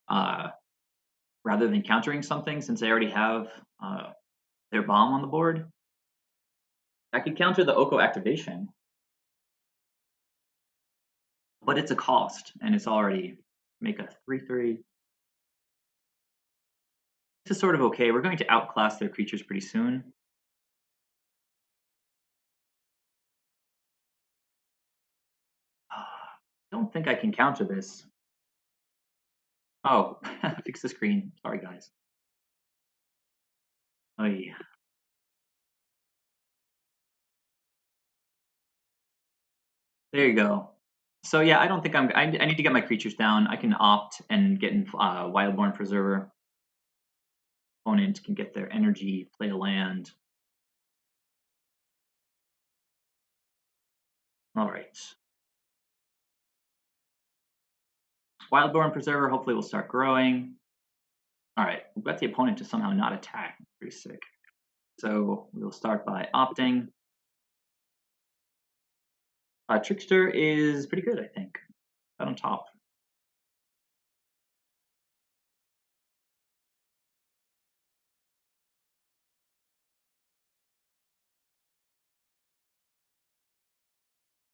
rather than countering something, since they already have their bomb on the board. I could counter the Oko activation, but it's a cost, and it's already make a 3/3. This is sort of okay. We're going to outclass their creatures pretty soon. Don't think I can counter this. Oh, fix the screen. Sorry, guys. Oh yeah. There you go. So yeah, I don't think I need to get my creatures down. I can opt and get in Wildborn Preserver. Opponent can get their energy, play a land. All right. Wildborn Preserver hopefully will start growing. All right, we've got the opponent to somehow not attack. Pretty sick. So we'll start by opting. Trickster is pretty good, I think. Out on top.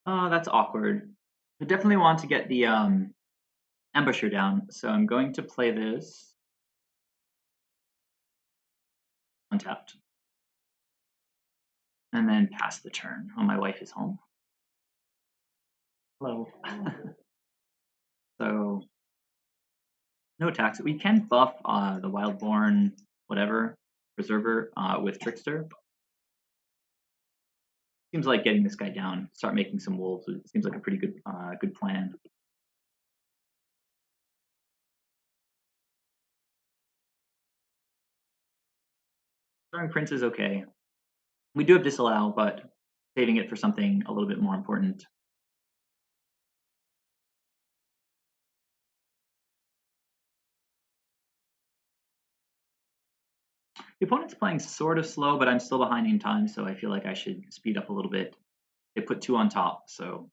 That's awkward. I definitely want to get the Ambusher down, so I'm going to play this untapped. And then pass the turn. Oh, my wife is home. Hello. So, no attacks. We can buff the Wildborn, whatever, Preserver with Trickster. Seems like getting this guy down, start making some wolves. It seems like a pretty good plan. Starring Prince is okay. We do have Disallow, but saving it for something a little bit more important. The opponent's playing sort of slow, but I'm still behind in time, so I feel like I should speed up a little bit. They put 2 on top, so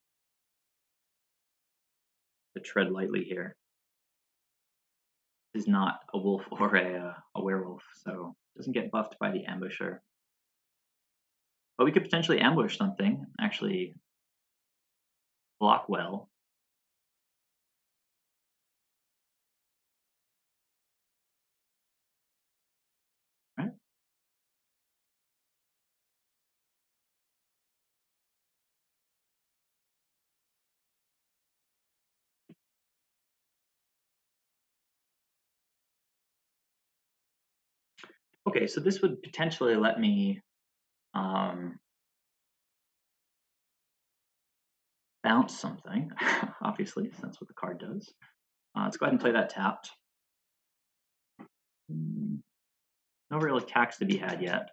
to tread lightly here. This is not a wolf or a werewolf, so it doesn't get buffed by the ambusher. But we could potentially ambush something, actually block well. Right? Okay, so this would potentially let me bounce something, obviously, that's what the card does. Let's go ahead and play that tapped. No real attacks to be had yet.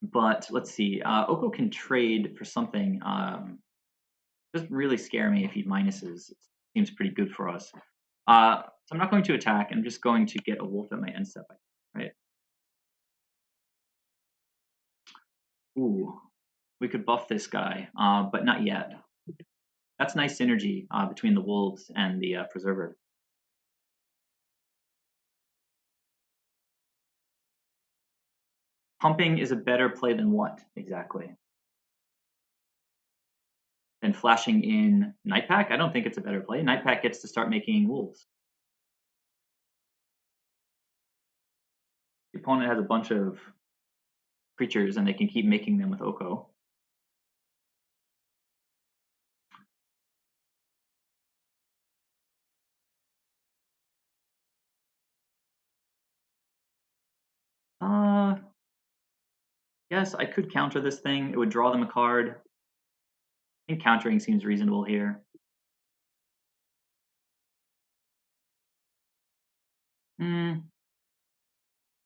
But let's see, Oko can trade for something. Doesn't really scare me if he minuses. It seems pretty good for us. So I'm not going to attack. I'm just going to get a wolf at my end step, right? Ooh, we could buff this guy, but not yet. That's nice synergy between the wolves and the preserver. Pumping is a better play than what exactly? Than flashing in Nightpack? I don't think it's a better play. Nightpack gets to start making wolves. The opponent has a bunch of creatures and they can keep making them with Oko. Yes, I could counter this thing. It would draw them a card. I think countering seems reasonable here.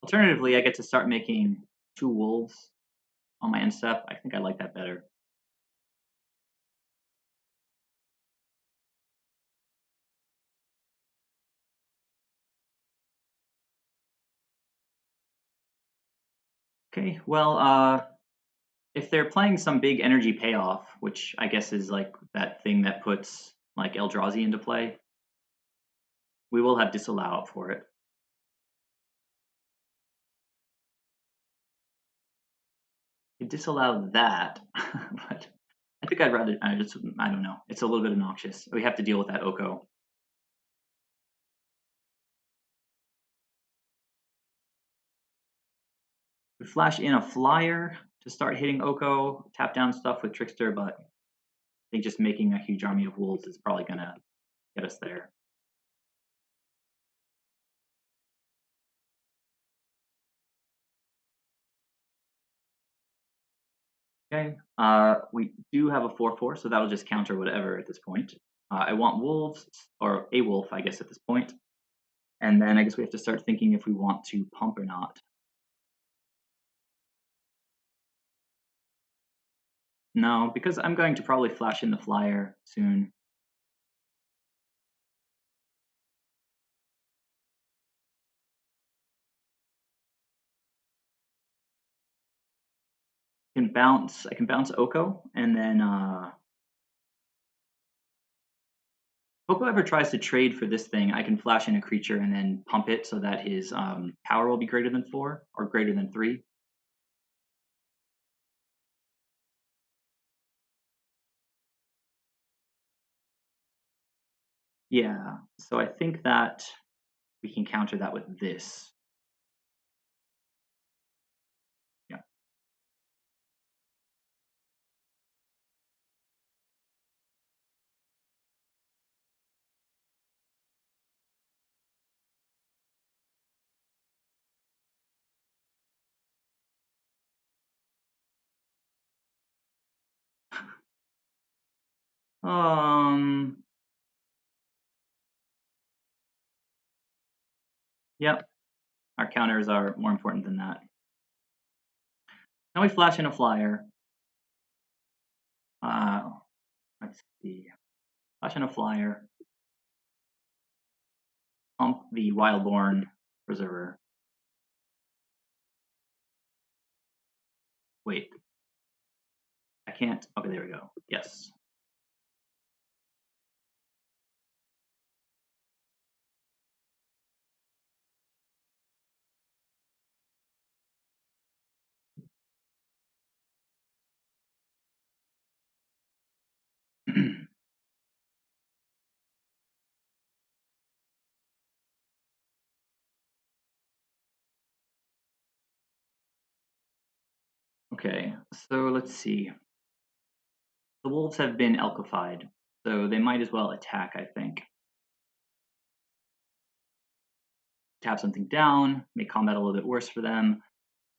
Alternatively, I get to start making 2 wolves on my end step. I think I like that better. Okay, well, if they're playing some big energy payoff, which I guess is like that thing that puts like Eldrazi into play, we will have Disallow for it. You disallow that, but I think I'd rather. I don't know. It's a little bit obnoxious. We have to deal with that Oko. We flash in a flyer to start hitting Oko, tap down stuff with Trickster, but I think just making a huge army of wolves is probably gonna get us there. Okay, we do have a 4/4, so that'll just counter whatever at this point. I want wolves, or a wolf, I guess, at this point. And then I guess we have to start thinking if we want to pump or not. No, because I'm going to probably flash in the flyer soon. I can bounce Oko, and then Oko ever tries to trade for this thing, I can flash in a creature and then pump it so that his power will be greater than 4 or greater than 3. Yeah, so I think that we can counter that with this. Yeah. Yep, our counters are more important than that. Now we flash in a flyer. Let's see. Flash in a flyer. Pump the Wildborn Preserver. Wait. I can't. Okay, there we go. Yes. Okay, so let's see. The wolves have been elkified, so they might as well attack, I think. Tap something down, make combat a little bit worse for them,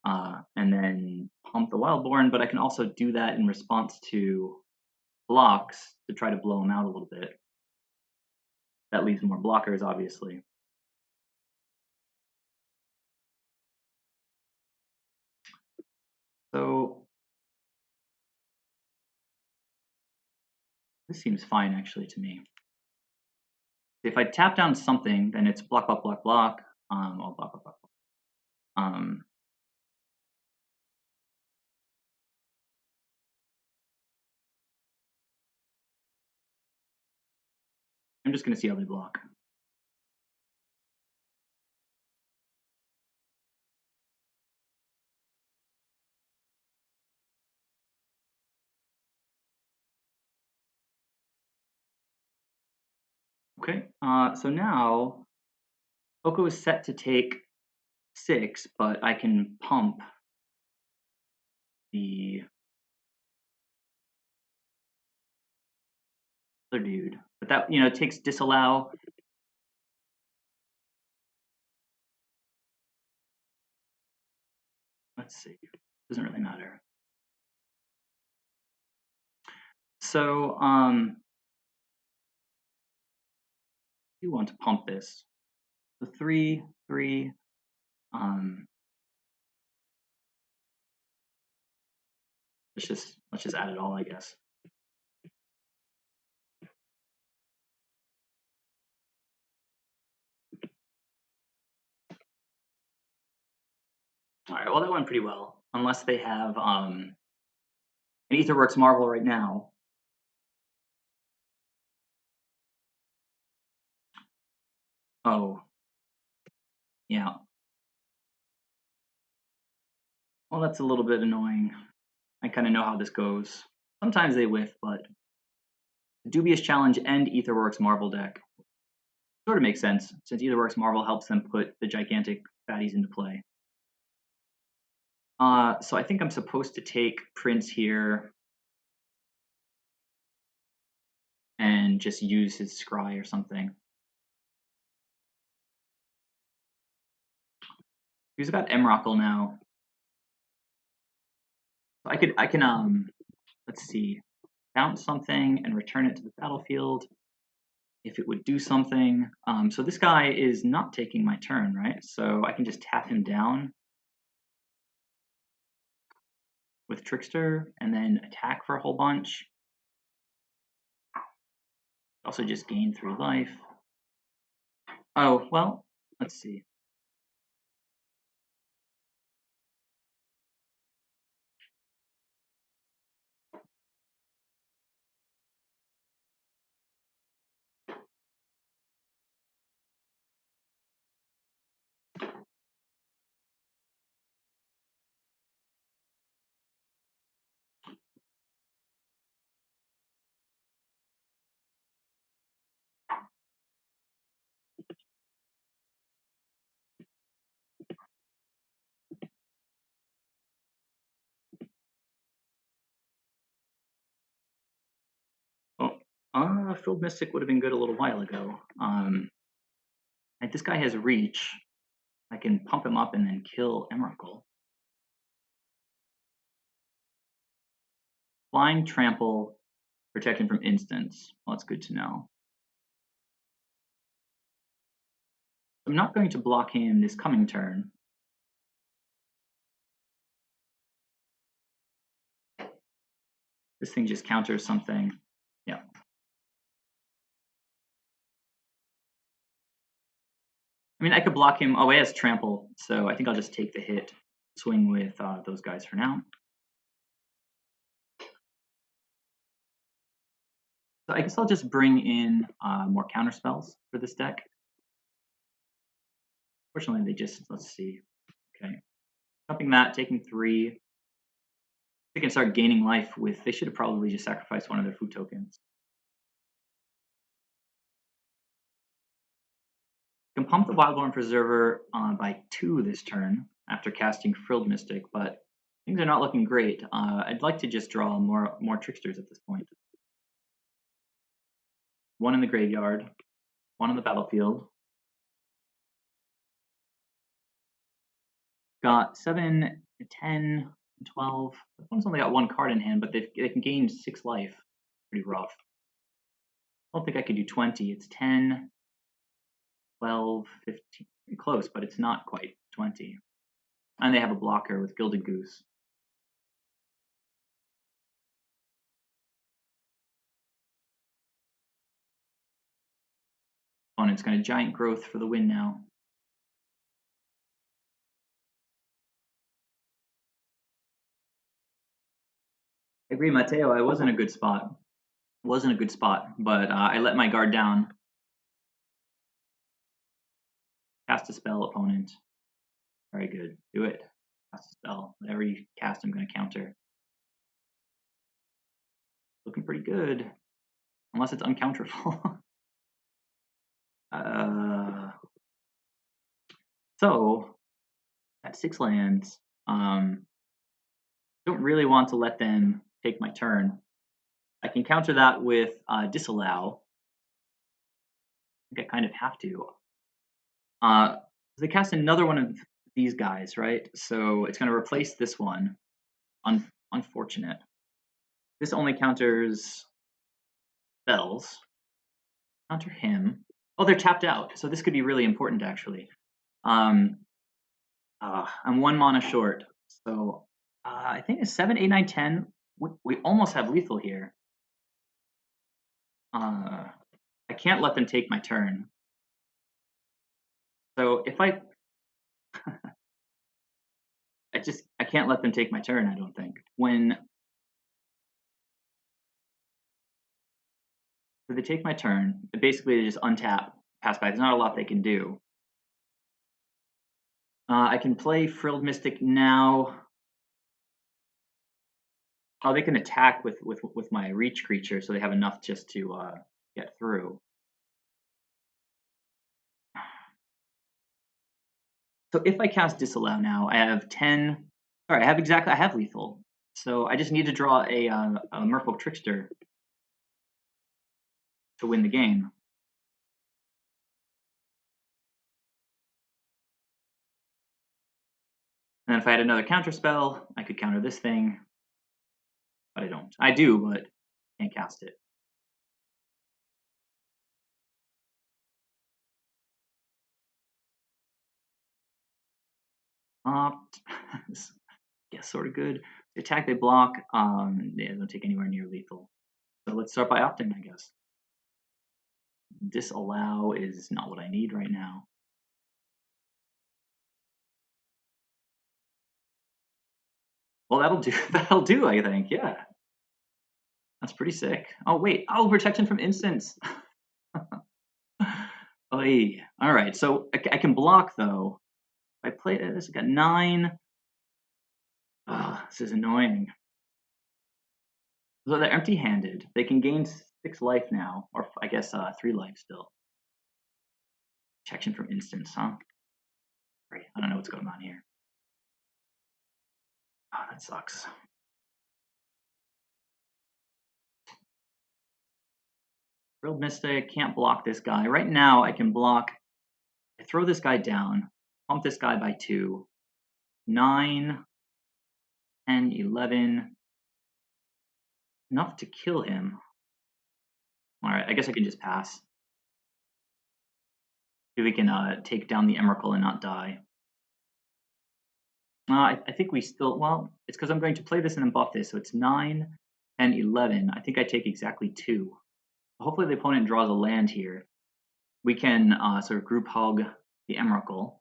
and then pump the Wildborn, but I can also do that in response to blocks to try to blow them out a little bit. That leaves more blockers, obviously. So this seems fine, actually, to me. If I tap down something, then it's block, block, block, block. Oh, block, block, block. I'm just going to see how they block. Okay, so now Oko is set to take 6, but I can pump the other dude. But that, you know, takes disallow. Let's see, doesn't really matter. So, you want to pump this. So 3, 3, let's just add it all, I guess. All right, well, that went pretty well, unless they have an Aetherworks Marvel right now. Oh, yeah. Well, that's a little bit annoying. I kind of know how this goes. Sometimes they whiff, but Dubious Challenge and Aetherworks Marvel deck sort of makes sense, since Aetherworks Marvel helps them put the gigantic fatties into play. So I think I'm supposed to take Prince here and just use his Scry or something. He's got Emrakul now. I can let's see, bounce something and return it to the battlefield if it would do something. So this guy is not taking my turn, right? So I can just tap him down with Trickster and then attack for a whole bunch. Also just gain 3 life. Oh, well, let's see. Oh, Filled Mystic would have been good a little while ago. Like this guy has reach. I can pump him up and then kill Emrakul. Flying Trample Protection from instants. Well, that's good to know. I'm not going to block him this coming turn. This thing just counters something. Yeah. I mean, I could block him. Oh, he has trample, so I think I'll just take the hit, swing with those guys for now. So I guess I'll just bring in more counter spells for this deck. Fortunately, they just, let's see. Okay. Jumping that, taking 3. They can start gaining life with, they should have probably just sacrificed one of their food tokens. I can pump the Wildborn Preserver by 2 this turn after casting Frilled Mystic, but things are not looking great. I'd like to just draw more Tricksters at this point. 1 in the graveyard, 1 on the battlefield. Got 7, 10, 12. This one's only got 1 card in hand, but they can gain 6 life. Pretty rough. I don't think I could do 20. It's 10, 12, 15. Pretty close, but it's not quite 20. And they have a blocker with Gilded Goose. Opponent's going to Giant Growth for the win now. I agree, Mateo. I was in a good spot. Wasn't a good spot, but I let my guard down. Cast a spell, opponent. Very good. Do it. Cast a spell. Whatever you cast, I'm going to counter. Looking pretty good. Unless it's uncounterable. So, at 6 lands, don't really want to let them take my turn. I can counter that with Disallow. I think I kind of have to. They cast another one of these guys, right? So it's going to replace this one. Unfortunate. This only counters spells. Counter him. Oh, they're tapped out. So this could be really important, actually. I'm 1 mana short. So I think it's 7, 8, 9, 10. We almost have lethal here. I can't let them take my turn. So if I I can't let them take my turn, I don't think. When they take my turn, basically they just untap, pass by. There's not a lot they can do. I can play Frilled Mystic now. Oh, they can attack with my reach creature, so they have enough just to get through. So if I cast Disallow now, I have 10. Sorry, I have lethal. So I just need to draw a Merfolk Trickster to win the game. And then if I had another counter spell, I could counter this thing. But I don't. I do, but can't cast it. Guess sort of good. They attack, they block. They don't take anywhere near lethal. So let's start by opting, I guess. Disallow is not what I need right now. Well, that'll do. That'll do, I think. Yeah. That's pretty sick. Oh, wait. Oh, protection from instants. Oy. All right. So I can block, though. If I play this, I got 9. This is annoying. So they're empty-handed. They can gain 6 life now, or I guess 3 life still. Protection from instants, huh? Great. I don't know what's going on here. Oh, that sucks. Frilled Mystic, can't block this guy. Right now, I can block. I throw this guy down, pump this guy by 2. 9, 10, 11. Enough to kill him. All right, I guess I can just pass. See if we can take down the Emrakul and not die. I think we still, well, it's because I'm going to play this and then buff this, so it's 9, 10, 11. I think I take exactly 2. Hopefully the opponent draws a land here. We can sort of group hug the Emrakul.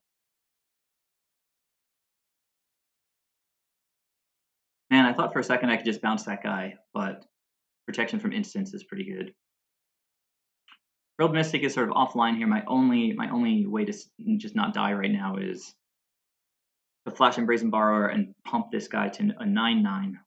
Man, I thought for a second I could just bounce that guy, but protection from instants is pretty good. Frilled Mystic is sort of offline here. My only way to just not die right now is to flash and Brazen Borrower and pump this guy to a 9/9.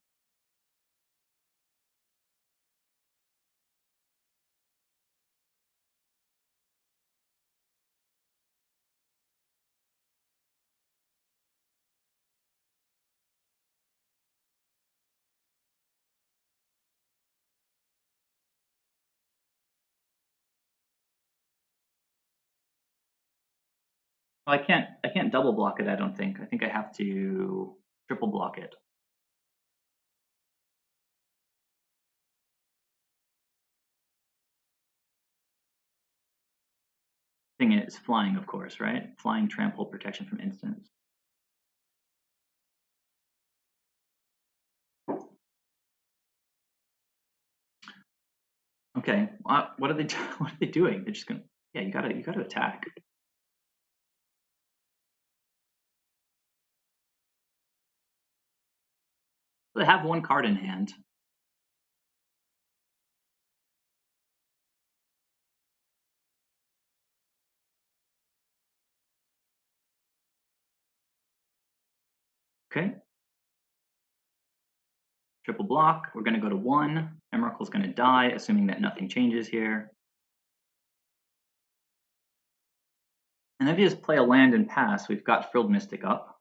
Well, I can't double block it, I don't think. I think I have to triple block it. Thing is flying, of course, right? Flying, trample, protection from instants. Okay, what are they what are they doing? They're just gonna, yeah, you gotta attack. They have one card in hand. Okay. Triple block. We're going to go to 1. Emrakul's going to die, assuming that nothing changes here. And if you just play a land and pass, we've got Frilled Mystic up.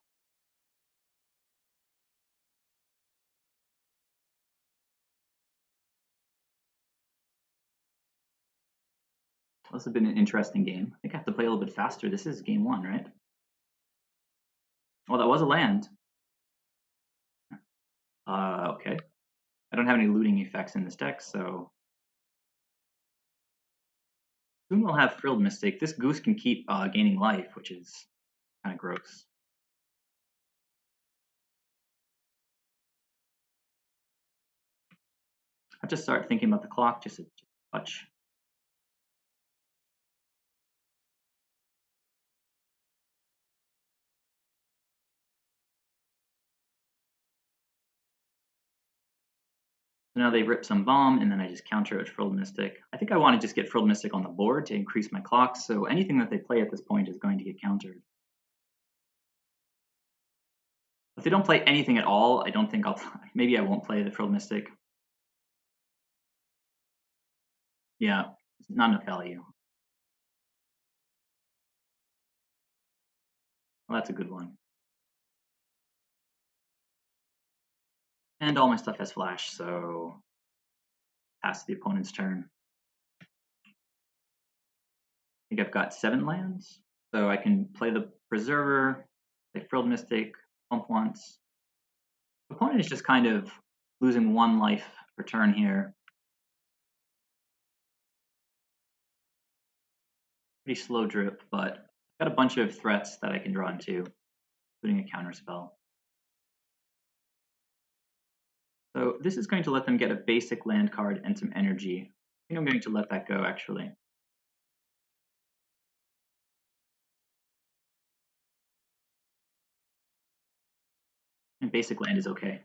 This has been an interesting game. I think I have to play a little bit faster. This is game 1, right? Well, that was a land. Okay. I don't have any looting effects in this deck, so soon we'll have Frilled Mystic. This goose can keep gaining life, which is kind of gross. I have to start thinking about the clock just a touch. So now they rip some bomb, and then I just counter it with Frilled Mystic. I think I want to just get Frilled Mystic on the board to increase my clock, so anything that they play at this point is going to get countered. If they don't play anything at all, I don't think I'll maybe I won't play the Frilled Mystic. Yeah, it's not enough value. Well, that's a good one. And all my stuff has flash, so pass the opponent's turn. I think I've got 7 lands, so I can play the Preserver, play Frilled Mystic, pump once. The opponent is just kind of losing 1 life per turn here. Pretty slow drip, but I've got a bunch of threats that I can draw into, including a counter spell. So this is going to let them get a basic land card and some energy. I think I'm going to let that go, actually. And basic land is okay.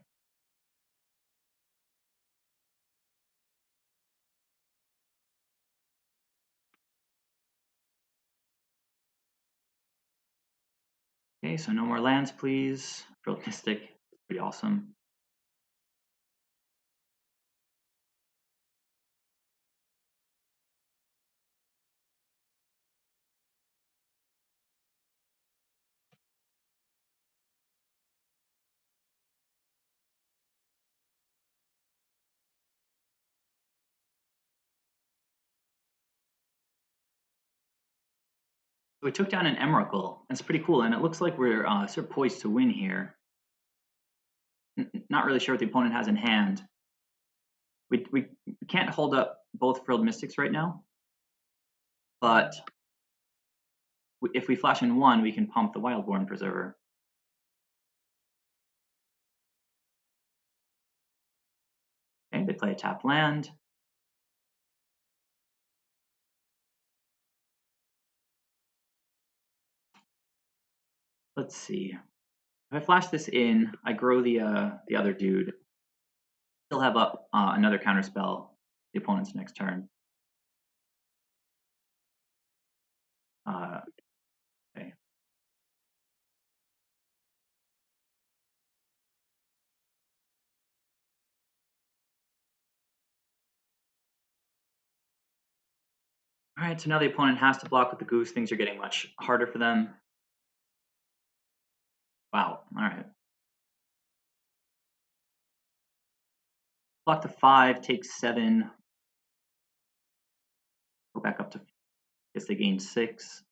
Okay, so no more lands, please. Frilled Mystic, pretty awesome. So we took down an Emrakul. That's pretty cool, and it looks like we're sort of poised to win here. Not really sure what the opponent has in hand. We can't hold up both Frilled Mystics right now, but if we flash in 1, we can pump the Wildborn Preserver. Okay, they play a tap land. Let's see. If I flash this in, I grow the other dude. Still have up another counterspell the opponent's next turn. Okay. All right, so now the opponent has to block with the goose. Things are getting much harder for them. Wow. All right. Block to 5, take 7. Go back up to. Guess they gain 6.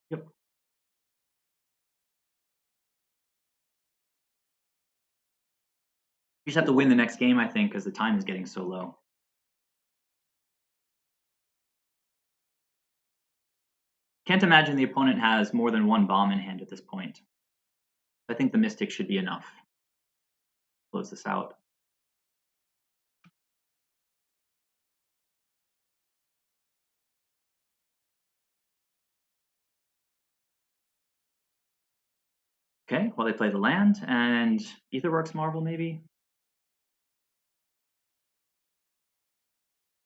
Yep. We just have to win the next game, I think, because the time is getting so low. Can't imagine the opponent has more than 1 bomb in hand at this point. I think the Mystic should be enough. Close this out. Okay, well, they play the land, and Aetherworks Marvel, maybe?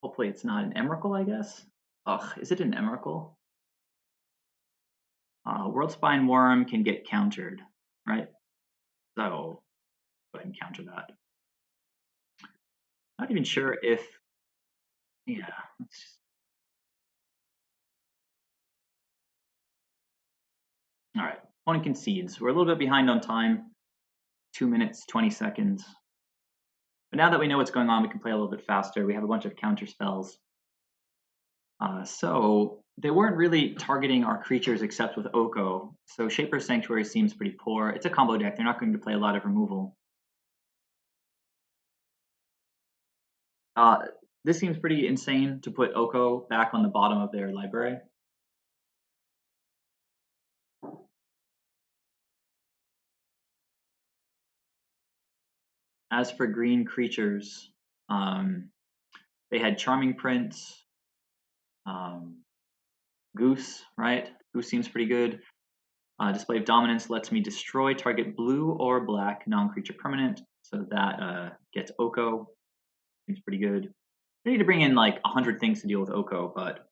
Hopefully it's not an Emrakul, I guess. Ugh, is it an Emrakul? Worldspine Worm can get countered, right? So, go ahead and counter that. Not even sure if, yeah, let's just. All right, opponent concedes. We're a little bit behind on time, 2 minutes, 20 seconds. But now that we know what's going on, we can play a little bit faster. We have a bunch of counter spells. So they weren't really targeting our creatures except with Oko. So Shaper's Sanctuary seems pretty poor. It's a combo deck. They're not going to play a lot of removal. This seems pretty insane to put Oko back on the bottom of their library. As for green creatures, they had Charming Prince, Goose, right? Goose seems pretty good. Display of Dominance lets me destroy target blue or black non-creature permanent, so that gets Oko. Seems pretty good. I need to bring in like 100 things to deal with Oko, but in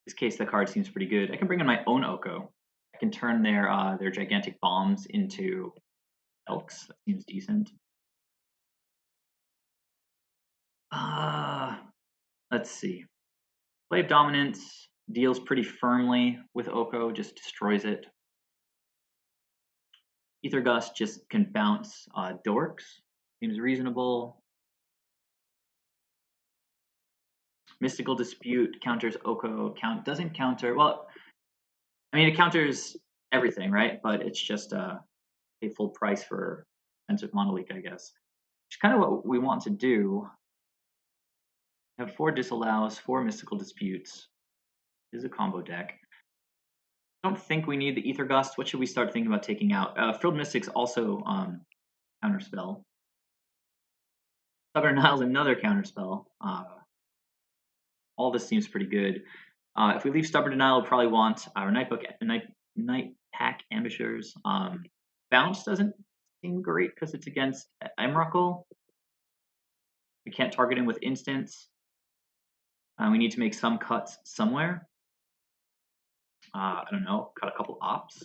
this case the card seems pretty good. I can bring in my own Oko. I can turn their gigantic bombs into Elks. That seems decent. Let's see. Play of Dominance deals pretty firmly with Oko, just destroys it. Ether Gust just can bounce Dorks. Seems reasonable. Mystical Dispute counters Oko. Doesn't counter. Well, I mean, it counters everything, right? But it's just a full price for expensive Monolith, I guess. Which is kind of what we want to do. Have 4 disallows, 4 mystical disputes. This is a combo deck. I don't think we need the Ether Gust. What should we start thinking about taking out? Frilled Mystics also counterspell. Stubborn Nile's another counterspell. All this seems pretty good. If we leave Stubborn Denial, we'll probably want our Night Pack Ambushers. Bounce doesn't seem great because it's against Emrakul. We can't target him with instants. We need to make some cuts somewhere. I don't know, cut a couple ops.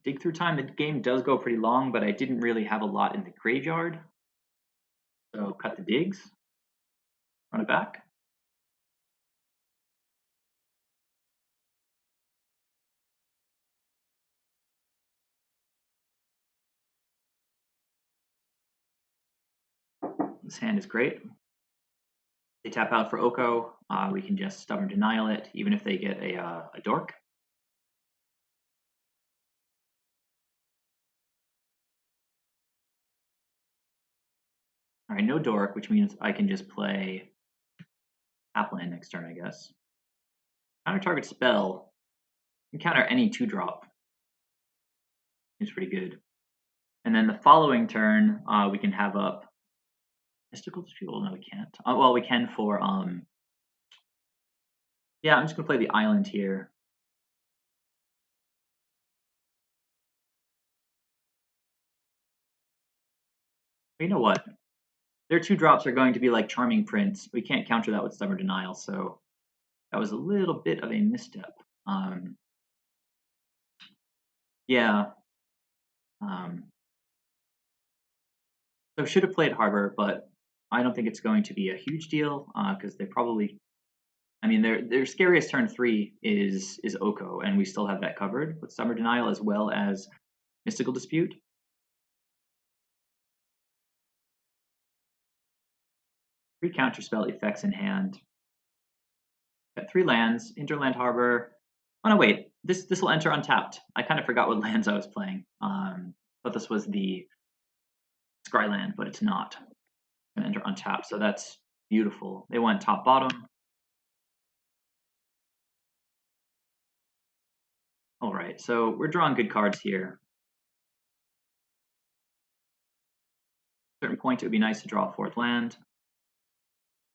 Dig through time, the game does go pretty long, but I didn't really have a lot in the graveyard. So cut the digs, run it back. This hand is great. They tap out for Oko. We can just Stubborn Denial it, even if they get a Dork. All right, no dork, which means I can just play Tapland next turn, I guess. Counter target spell. You can counter any 2-drop. It's pretty good. And then the following turn, we can have up Mystical Fuel. No, we can't. Well, we can for yeah, I'm just gonna play the island here. But you know what? Their 2-drops are going to be like Charming Prince. We can't counter that with Stubborn Denial, so that was a little bit of a misstep. Yeah. So should have played Harbor, but I don't think it's going to be a huge deal because they probably. I mean, their scariest turn 3 is Oko, and we still have that covered with Stubborn Denial as well as Mystical Dispute. 3 counterspell effects in hand. Got 3 lands, Interland Harbor. Oh no, wait, this will enter untapped. I kind of forgot what lands I was playing. Thought this was the Scryland, but it's not. It's gonna enter untapped, so that's beautiful. They went top bottom. All right, so we're drawing good cards here. At a certain point, it would be nice to draw a 4th land.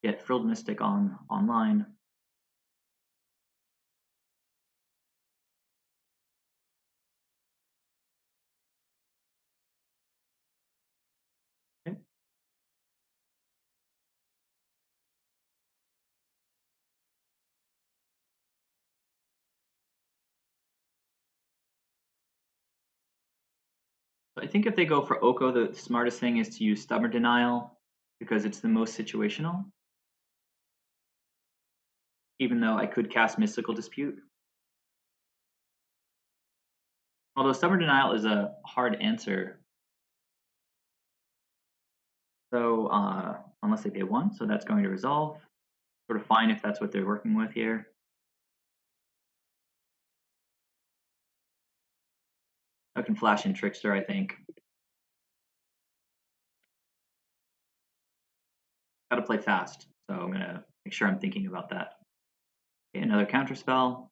Get Frilled Mystic online. Okay. So I think if they go for Oko, the smartest thing is to use Stubborn Denial because it's the most situational. Even though I could cast Mystical Dispute. Although Stubborn Denial is a hard answer. So unless they pay 1, so that's going to resolve. Sort of fine if that's what they're working with here. I can flash in Trickster, I think. Got to play fast, so I'm going to make sure I'm thinking about that. Okay, another counterspell.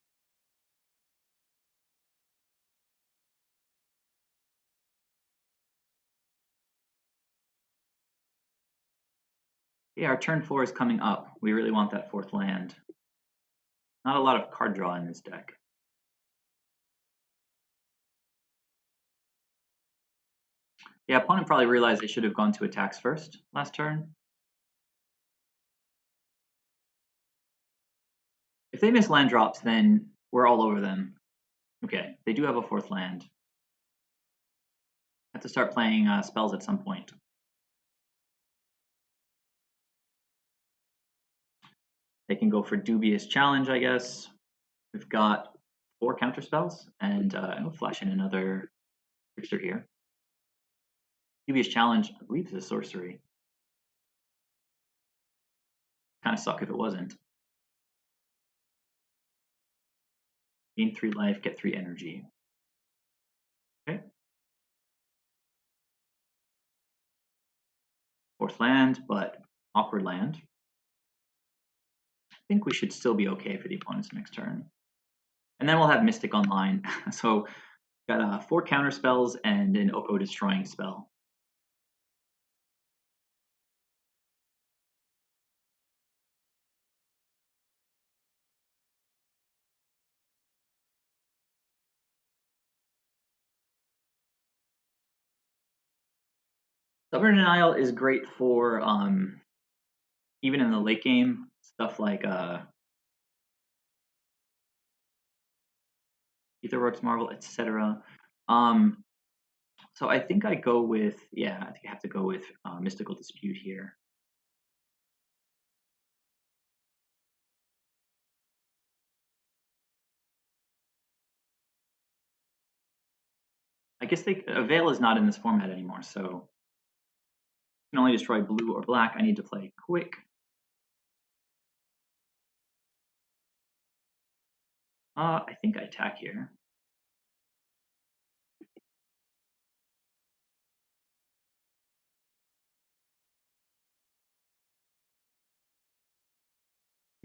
Yeah, our turn 4 is coming up. We really want that 4th land. Not a lot of card draw in this deck. Yeah, opponent probably realized they should have gone to attacks first last turn. If they miss land drops, then we're all over them. Okay, they do have a 4th land. Have to start playing spells at some point. They can go for Dubious Challenge, I guess. We've got 4 counter spells, and I'll flash in another trickster here. Dubious Challenge, I believe, is a sorcery. Kind of suck if it wasn't. Gain 3 life, get 3 energy. Okay. 4th land, but awkward land. I think we should still be okay for the opponent's next turn. And then we'll have Mystic online. So got 4 counter spells and an Oko destroying spell. Stubborn Denial is great for even in the late game, stuff like Aetherworks Marvel, etc. So I think I go with, yeah, I think I have to go with Mystical Dispute here. I guess Veil is not in this format anymore, so you can only destroy blue or black. I need to play quick. I think I attack here.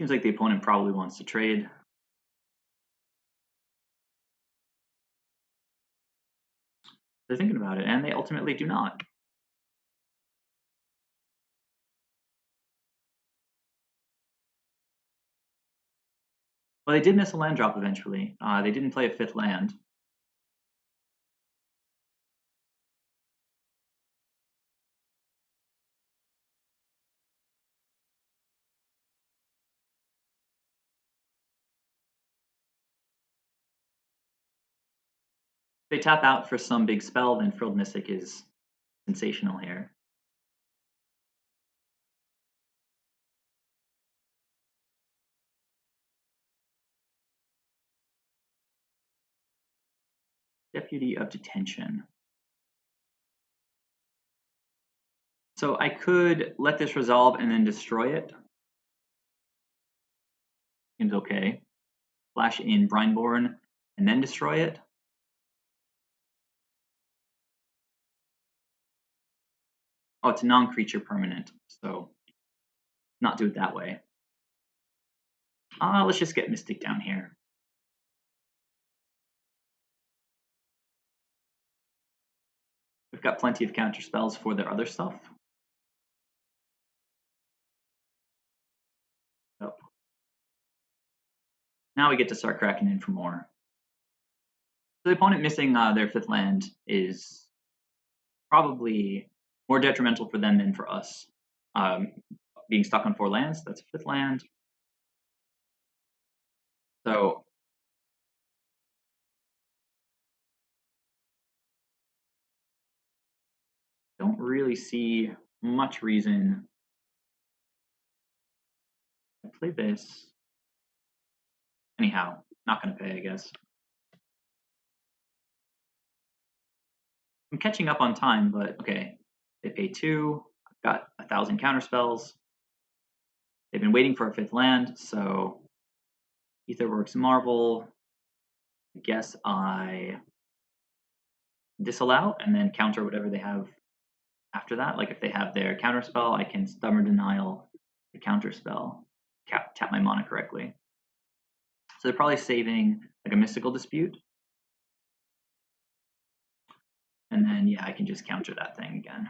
Seems like the opponent probably wants to trade. They're thinking about it, and they ultimately do not. Well, they did miss a land drop eventually. They didn't play a 5th land. If they tap out for some big spell, then Frilled Mystic is sensational here. Deputy of Detention. So I could let this resolve and then destroy it. Seems okay. Flash in Brineborn and then destroy it. Oh, it's a non-creature permanent, so not do it that way. Let's just get Mystic down here. We've got plenty of counter spells for their other stuff. So now we get to start cracking in for more. So the opponent missing their 5th land is probably more detrimental for them than for us. Being stuck on 4 lands, that's a 5th land. So don't really see much reason to play this. Anyhow, not going to pay, I guess. I'm catching up on time, but okay. They pay 2. I've got 1,000 counter spells. They've been waiting for a 5th land, so Aetherworks Marvel. I guess I disallow and then counter whatever they have after that. Like if they have their counter spell, I can Stubborn Denial the counter spell, tap my mana correctly. So they're probably saving like a Mystical Dispute. And then, yeah, I can just counter that thing again.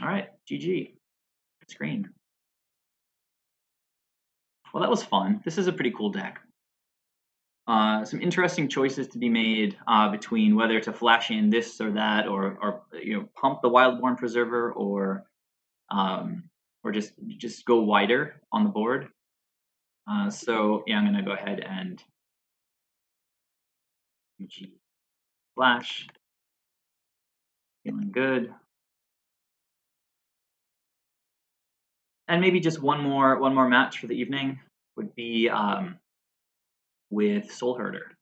All right, GG. Good screen. Well, that was fun. This is a pretty cool deck. Some interesting choices to be made between whether to flash in this or that, or pump the Wildborn Preserver, or just go wider on the board. So yeah, I'm gonna go ahead and flash. Feeling good. And maybe just one more match for the evening would be with Soul Herder.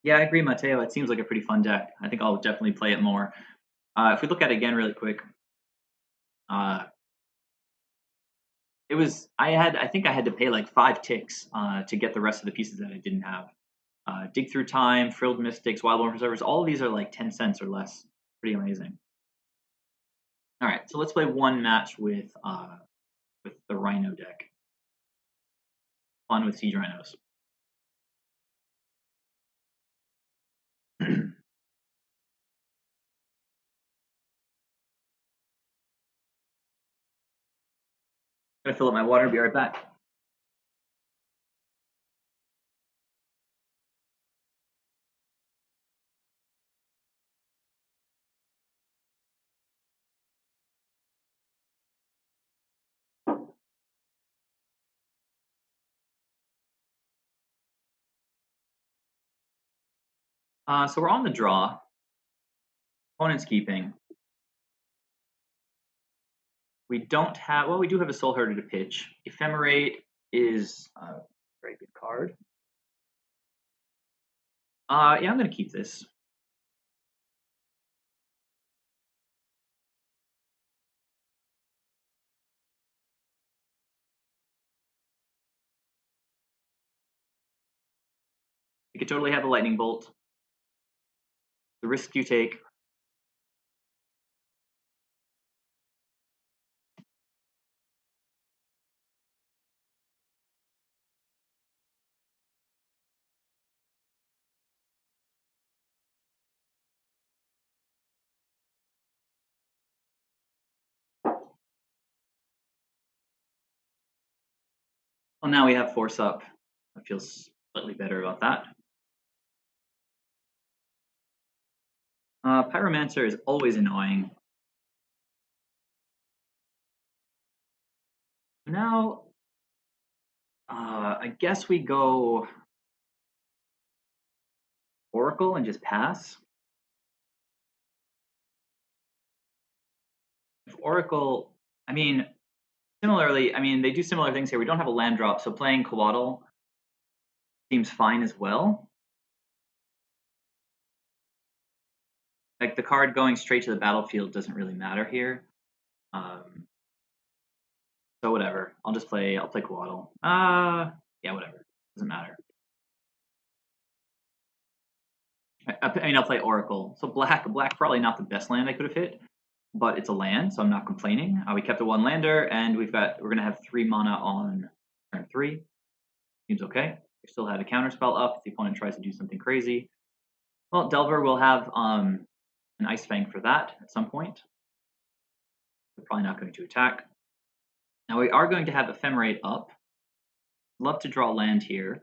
Yeah, I agree, Mateo. It seems like a pretty fun deck. I think I'll definitely play it more. If we look at it again really quick, it was I think I had to pay like 5 ticks to get the rest of the pieces that I didn't have. Dig Through Time, Frilled Mystics, Wildborn Preservers, all of these are like 10 cents or less. Pretty amazing. All right, so let's play one match with the Rhino deck. Fun with Siege Rhinos. Gonna fill up my water, be right back. So we're on the draw. Opponent's keeping. We don't have, well, we do have a Soul Herder to pitch. Ephemerate is a very good card. Yeah, I'm gonna keep this. You could totally have a Lightning Bolt. The risk you take. Well, now we have force up. I feel slightly better about that. Pyromancer is always annoying. Now, I guess we go Oracle and just pass. If Oracle, I mean, similarly, I mean, they do similar things here. We don't have a land drop, so playing Coatl seems fine as well. Like the card going straight to the battlefield doesn't really matter here. So whatever. I'll play Coatl. Yeah, whatever. Doesn't matter. I mean, I'll play Oracle. So black probably not the best land I could have hit, but it's a land, so I'm not complaining. We kept a 1-lander, and we're gonna have 3 mana on turn 3. Seems okay. We still have a counter spell up if the opponent tries to do something crazy. Well, Delver will have an Ice Fang for that at some point. We're probably not going to attack. Now we are going to have Ephemerate up. Love to draw land here.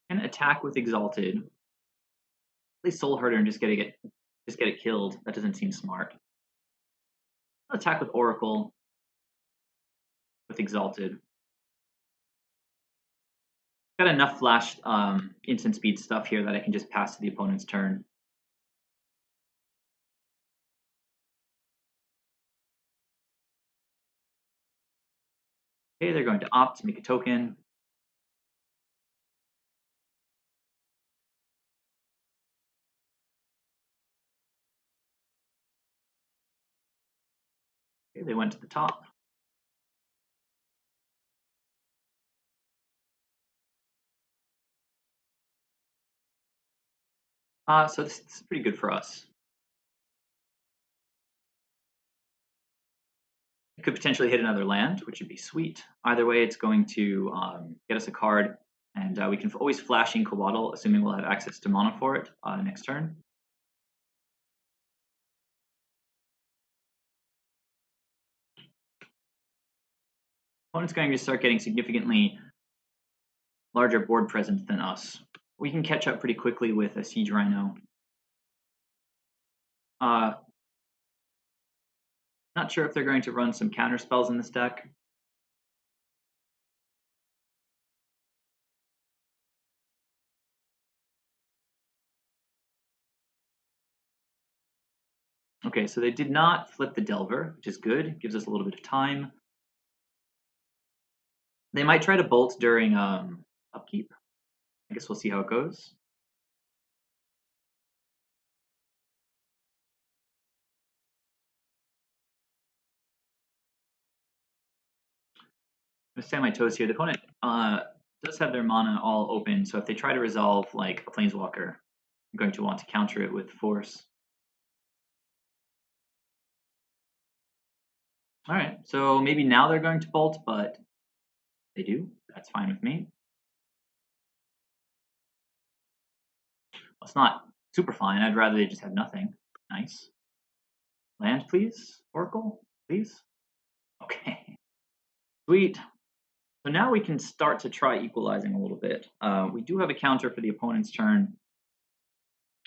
And attack with Exalted. Play Soul Herder and just get it killed. That doesn't seem smart. I'll attack with Oracle with Exalted. Got enough flash instant speed stuff here that I can just pass to the opponent's turn. Okay, they're going to opt to make a token. Okay, they went to the top. So this is pretty good for us. It could potentially hit another land, which would be sweet. Either way, it's going to get us a card, and we can always flash in Coatl, assuming we'll have access to mana for it next turn. Opponent's going to start getting significantly larger board presence than us. We can catch up pretty quickly with a Siege Rhino. Not sure if they're going to run some counter spells in this deck. Okay, so they did not flip the Delver, which is good. Gives us a little bit of time. They might try to bolt during upkeep. I guess we'll see how it goes. I'm gonna stand my toes here. The opponent does have their mana all open, so if they try to resolve like a Planeswalker, I'm going to want to counter it with force. All right, so maybe now they're going to bolt, but they do. That's fine with me. Well, it's not super fine. I'd rather they just have nothing. Nice. Land, please, Oracle, please. Okay. Sweet. So now we can start to try equalizing a little bit. We do have a counter for the opponent's turn.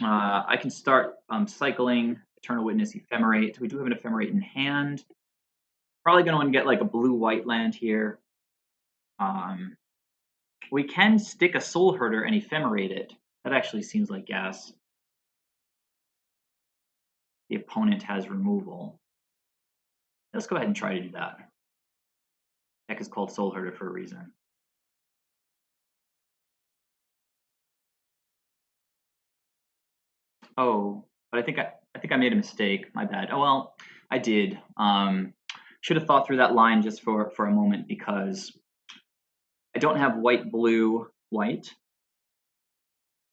I can start cycling Eternal Witness, Ephemerate. We do have an Ephemerate in hand. Probably going to want to get like a blue-white land here. We can stick a Soul Herder and Ephemerate it. That actually seems like gas. The opponent has removal. Let's go ahead and try to do that. Deck is called Soul Herder for a reason. Oh, but I think I made a mistake. My bad. Oh well, I did. Should have thought through that line just for a moment because I don't have white, blue, white.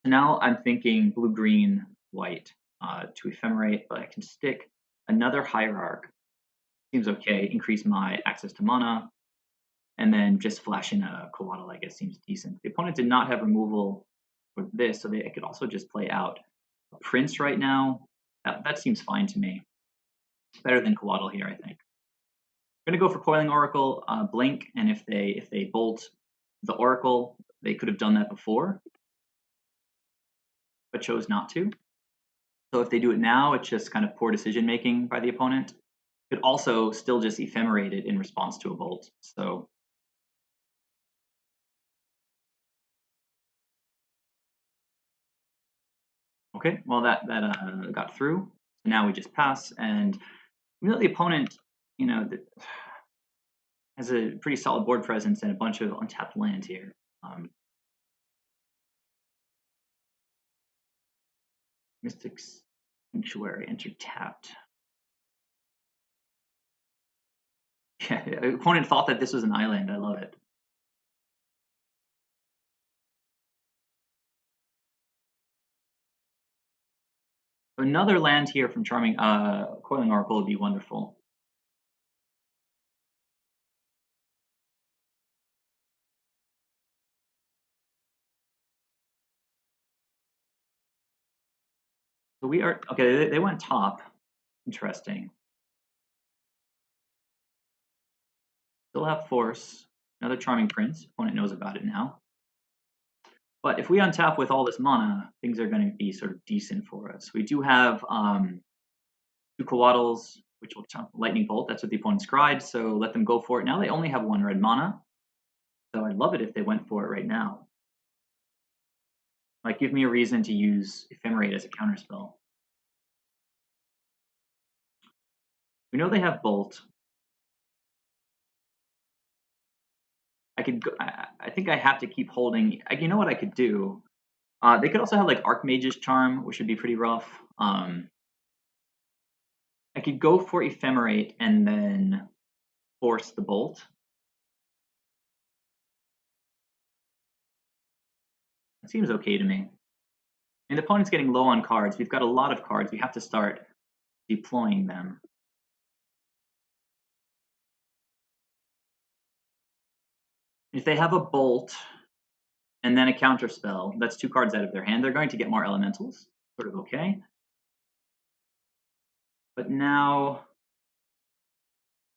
So now I'm thinking blue, green, white to ephemerate, but I can stick another hierarch. Seems okay. Increase my access to mana, and then just flash in a Coatl, I guess, seems decent. The opponent did not have removal for this, so I could also just play out a Prince right now. That seems fine to me. Better than Coatl here, I think. We're gonna go for Coiling Oracle, blink, and if they bolt the Oracle, they could have done that before, but chose not to. So if they do it now, it's just kind of poor decision making by the opponent. Could also still just ephemerate it in response to a bolt. So okay, well that got through. So now we just pass, and you know the opponent, you know, has a pretty solid board presence and a bunch of untapped lands here. Mystic's Sanctuary entered tapped. Yeah, the opponent thought that this was an island. I love it. Another land here from Charming Coiling Oracle would be wonderful. So we are okay. They went top. Interesting. Still have force. Another Charming Prince. Opponent knows about it now. But if we untap with all this mana, things are going to be sort of decent for us. We do have 2 Coatls, which will Lightning Bolt. That's what the opponent scried, so let them go for it. Now they only have 1 red mana, so I'd love it if they went for it right now. Like, give me a reason to use Ephemerate as a counterspell. We know they have Bolt. I could go, I think I have to keep holding. You know what I could do? They could also have like Archmage's Charm, which would be pretty rough. I could go for Ephemerate and then force the Bolt. It seems okay to me. And the opponent's getting low on cards. We've got a lot of cards. We have to start deploying them. If they have a Bolt and then a counterspell, that's 2 cards out of their hand. They're going to get more elementals. Sort of okay. But now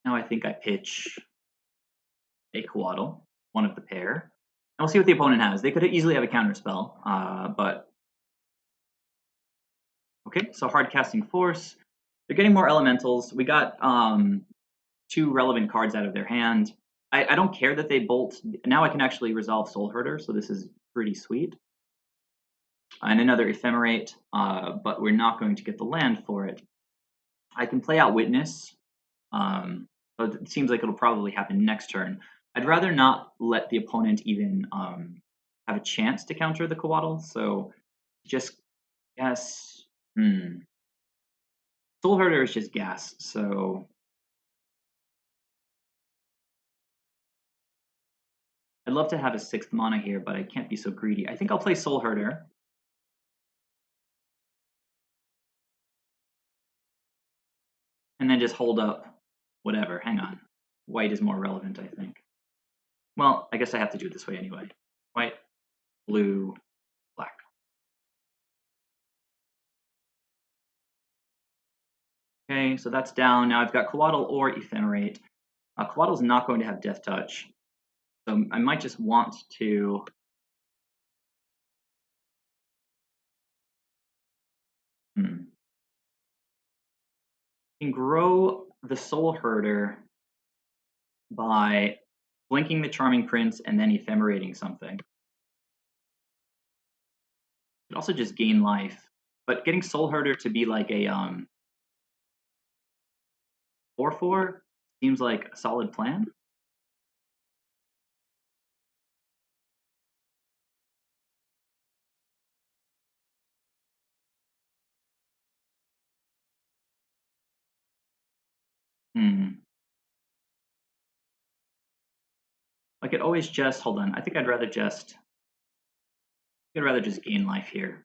I think I pitch a Coatl, one of the pair. And we'll see what the opponent has. They could easily have a counterspell, but okay, so hard casting force. They're getting more elementals. We got 2 relevant cards out of their hand. I don't care that they bolt. Now I can actually resolve Soul Herder, so this is pretty sweet. And another Ephemerate, but we're not going to get the land for it. I can play out Witness, but it seems like it'll probably happen next turn. I'd rather not let the opponent even have a chance to counter the Coatl, so just guess. Soul Herder is just gas, so I'd love to have a 6th mana here, but I can't be so greedy. I think I'll play Soul Herder. And then just hold up whatever. Hang on. White is more relevant, I think. Well, I guess I have to do it this way anyway. White, blue, black. Okay, so that's down. Now I've got Coatl or Ephemerate. Coatl's not going to have Death Touch, so I might just want to can grow the Soul Herder by blinking the Charming Prince and then ephemerating something. Could also just gain life, but getting Soul Herder to be like a 4/4 seems like a solid plan. I could always just hold on. I think I'd rather just gain life here.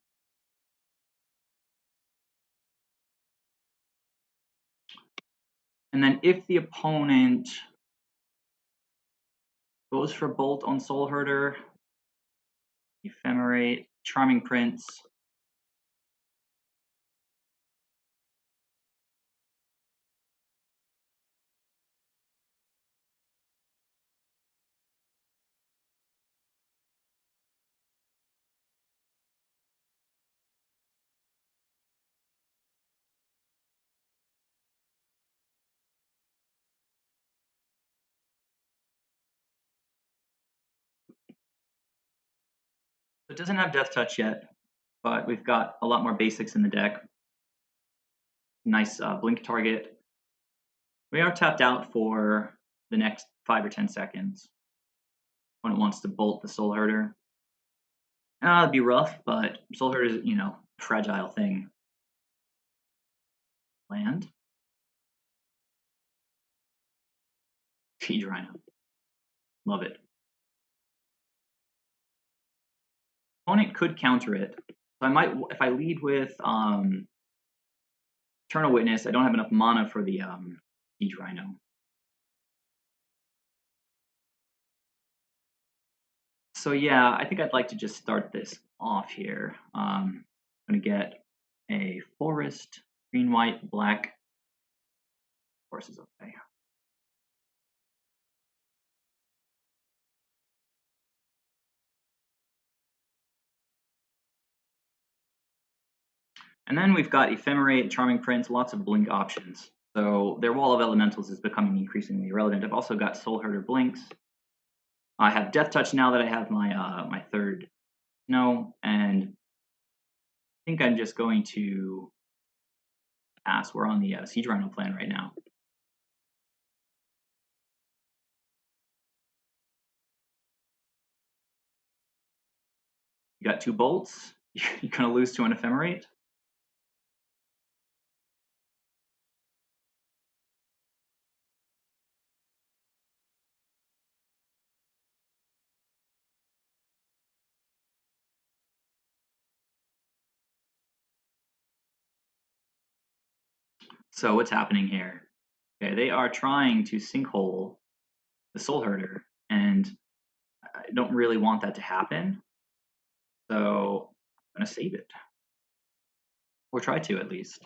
And then if the opponent goes for Bolt on Soul Herder, Ephemerate, Charming Prince. It doesn't have Death Touch yet, but we've got a lot more basics in the deck. Nice blink target. We are tapped out for the next 5 or 10 seconds when it wants to bolt the Soul Herder. It'd be rough, but Soul Herder is, you know, a fragile thing. Land. Siege Rhino. Love it. Opponent could counter it. So I might, if I lead with Eternal Witness, I don't have enough mana for the Siege Rhino. So yeah, I think I'd like to just start this off here. I'm going to get a forest, green, white, black. Forest is okay. And then we've got Ephemerate, Charming Prince, lots of blink options. So their Wall of Elementals is becoming increasingly irrelevant. I've also got Soul Herder blinks. I have Death Touch now that I have my my third snow, and I think I'm just going to pass. We're on the Siege Rhino plan right now. You got 2 bolts. You're going to lose to an Ephemerate. So what's happening here? Okay, they are trying to sinkhole the Soul Herder, and I don't really want that to happen. So I'm going to save it. Or try to, at least.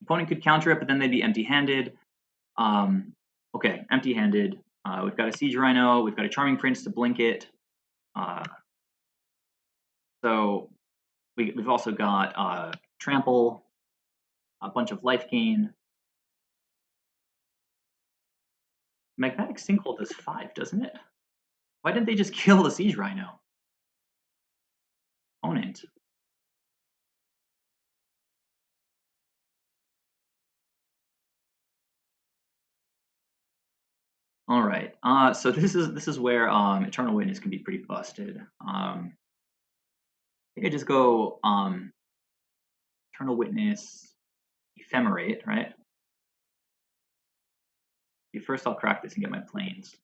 Opponent could counter it, but then they'd be empty-handed. Okay, empty-handed. We've got a Siege Rhino. We've got a Charming Prince to blink it. So we've also got Trample, a bunch of life gain. Magnetic Sinkhole does 5, doesn't it? Why didn't they just kill the Siege Rhino? Opponent. All right. So this is where Eternal Witness can be pretty busted. I think I just go Eternal Witness, Ephemerate, right? First, I'll crack this and get my planes.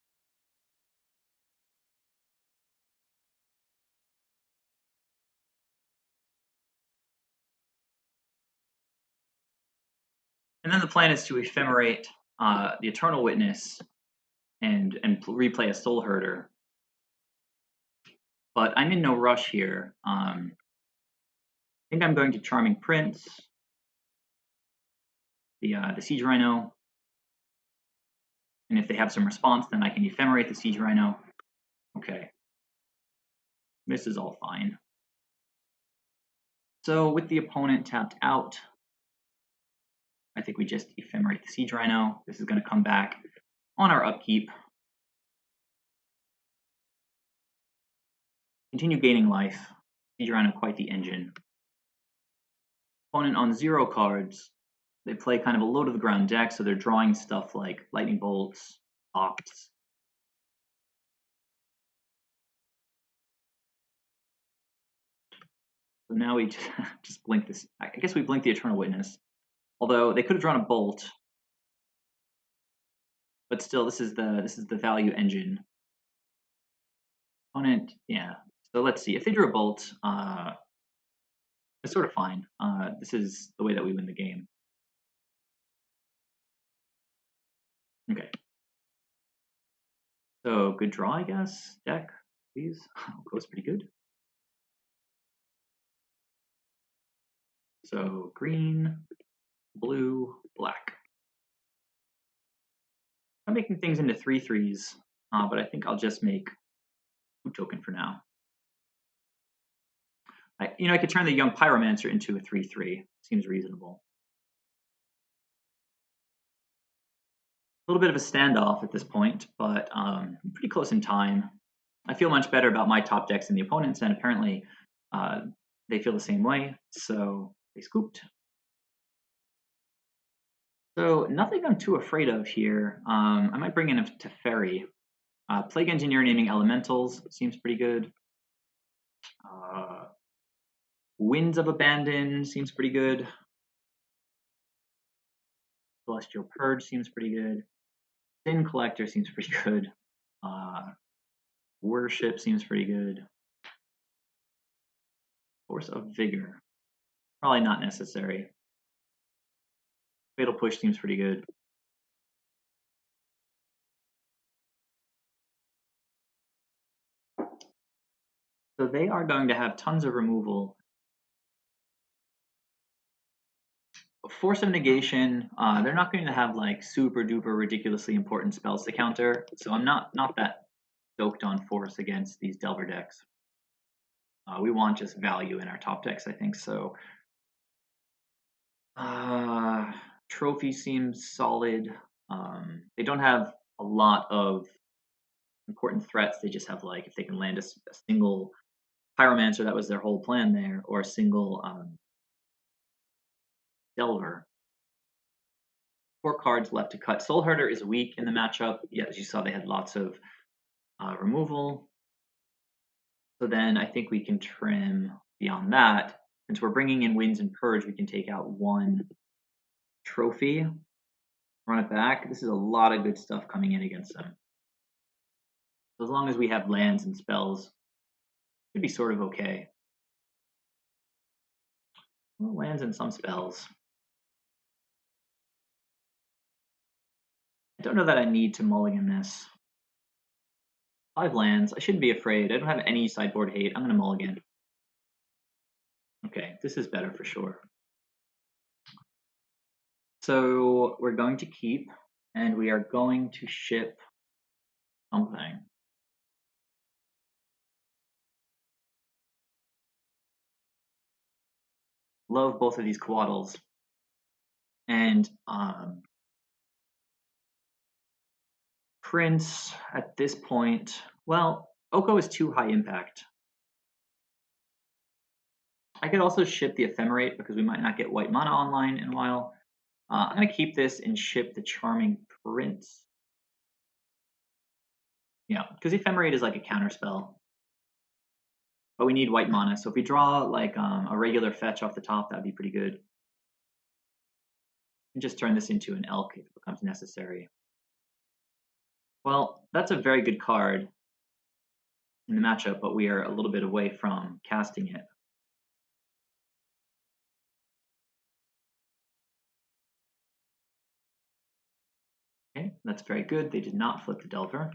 And then the plan is to Ephemerate the Eternal Witness and replay a Soul Herder. But I'm in no rush here. I think I'm going to Charming Prince, the Siege Rhino, and if they have some response, then I can Ephemerate the Siege Rhino. Okay, this is all fine. So with the opponent tapped out, I think we just Ephemerate the Siege Rhino. This is going to come back on our upkeep. Continue gaining life. Siege Rhino, quite the engine. Opponent on 0 cards. They play kind of a low to the ground deck, so they're drawing stuff like Lightning Bolts, Ops. So now we just blink this. I guess we blink the Eternal Witness. Although they could have drawn a Bolt, but still, this is the value engine. Opponent, yeah. So let's see. If they drew a Bolt, it's sort of fine. This is the way that we win the game. Okay. So good draw, I guess. Deck, please. Goes pretty good. So green, blue, black. I'm making things into 3/3s, but I think I'll just make 2 token for now. I could turn the Young Pyromancer into a 3/3. Seems reasonable. A little bit of a standoff at this point, but pretty close in time. I feel much better about my top decks than the opponents, and apparently they feel the same way, so they scooped. So nothing I'm too afraid of here. I might bring in a Teferi. Plague Engineer naming elementals seems pretty good. Winds of Abandon seems pretty good. Celestial Purge seems pretty good. Sin Collector seems pretty good. Worship seems pretty good. Force of Vigor. Probably not necessary. Fatal Push seems pretty good. So they are going to have tons of removal. Force of Negation, they're not going to have like super duper ridiculously important spells to counter, so I'm not that stoked on Force against these Delver decks. We want just value in our top decks, I think, so. Trophy seems solid. They don't have a lot of important threats. They just have like, if they can land a single Pyromancer, that was their whole plan there, or a single Delver. 4 cards left to cut. Soul Herder is weak in the matchup. Yeah, as you saw, they had lots of removal. So then I think we can trim beyond that. Since we're bringing in Winds and Purge, we can take out 1 trophy, run it back. This is a lot of good stuff coming in against them. So as long as we have lands and spells, it should be sort of okay. Well, lands and some spells. I don't know that I need to mulligan this. 5 lands. I shouldn't be afraid. I don't have any sideboard hate. I'm going to mulligan. Okay, this is better for sure. So we're going to keep, and we are going to ship something. Love both of these Coatls. And Prince at this point, well, Oko is too high impact. I could also ship the Ephemerate because we might not get white mana online in a while. I'm going to keep this and ship the Charming Prince. Yeah, because Ephemerate is like a counter spell. But we need white mana, so if we draw like a regular fetch off the top, that'd be pretty good. And just turn this into an Elk if it becomes necessary. Well, that's a very good card in the matchup, but we are a little bit away from casting it. Okay, that's very good. They did not flip the Delver.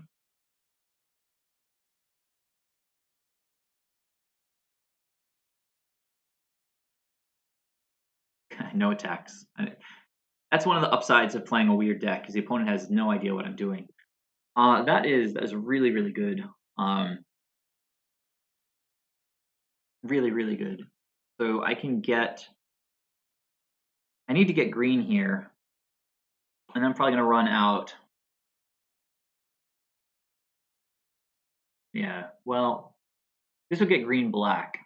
No attacks. That's one of the upsides of playing a weird deck, because the opponent has no idea what I'm doing. That is really, really good. Really, really good. So I can get, I need to get green here, and I'm probably going to run out. Yeah, well, this will get green black.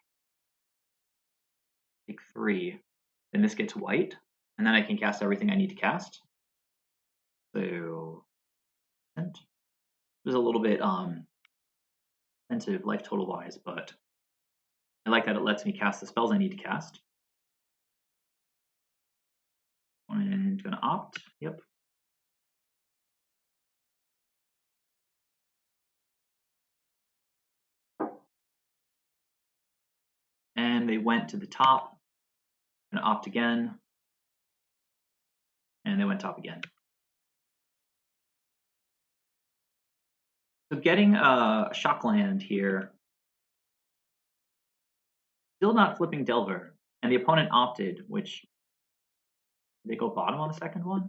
Take 3. Then this gets white, and then I can cast everything I need to cast. So it was a little bit expensive life total wise, but I like that it lets me cast the spells I need to cast. And gonna opt. Yep. And they went to the top. Gonna opt again. And they went top again. So getting a shock land here. Still not flipping Delver. And the opponent opted, which did they go bottom on the second one?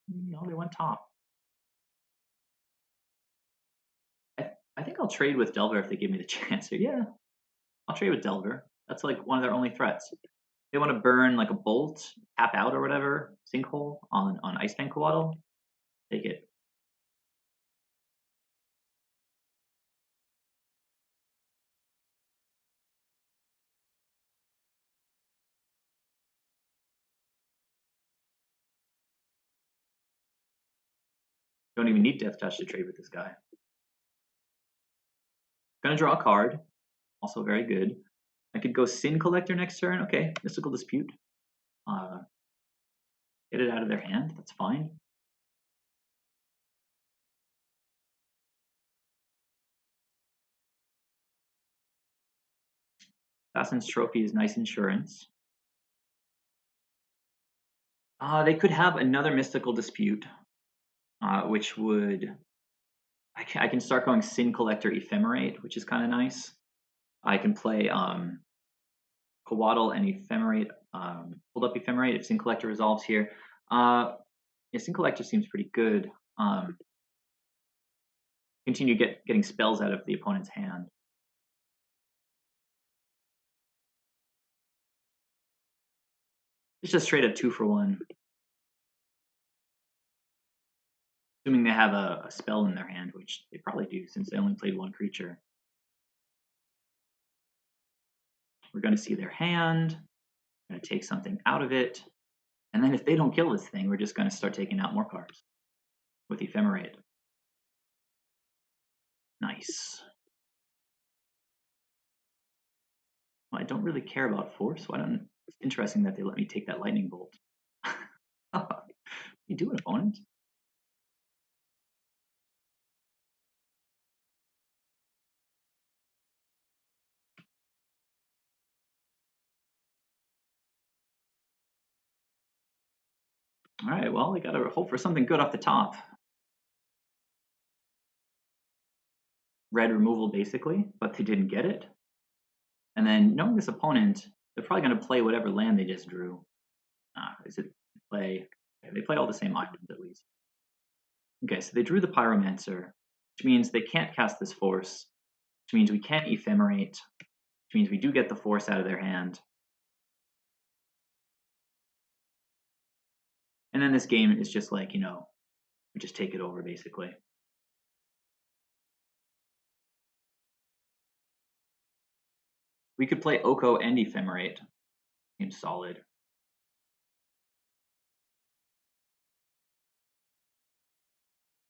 No, they went top. I think I'll trade with Delver if they give me the chance. So yeah, I'll trade with Delver. That's like one of their only threats. They want to burn like a bolt, tap out or whatever, sinkhole on Icefang Coatl. Take it. Don't even need Death Touch to trade with this guy. Gonna draw a card. Also very good. I could go Sin Collector next turn. Okay, Mystical Dispute. Get it out of their hand. That's fine. Assassin's Trophy is nice insurance. They could have another Mystical Dispute, which would... I can start going Sin Collector Ephemerate, which is kind of nice. I can play Coatl and Ephemerate, hold up Ephemerate if Sin Collector resolves here. Yeah, Sin Collector seems pretty good. Continue getting spells out of the opponent's hand. It's just straight up 2-for-1. Assuming they have a spell in their hand, which they probably do since they only played one creature. We're going to see their hand. We're going to take something out of it. And then if they don't kill this thing, we're just going to start taking out more cards with Ephemerate. Nice. Well, I don't really care about force, so it's interesting that they let me take that lightning bolt. What are you doing, opponent? All right, well, we got to hope for something good off the top. Red removal, basically, but they didn't get it. And then, knowing this opponent, they're probably going to play whatever land they just drew. Is it play? They play all the same items, at least. Okay, so they drew the Pyromancer, which means they can't cast this force, which means we can't Ephemerate, which means we do get the force out of their hand. And then this game is just like, we just take it over, basically. We could play Oko and Ephemerate. Seems solid.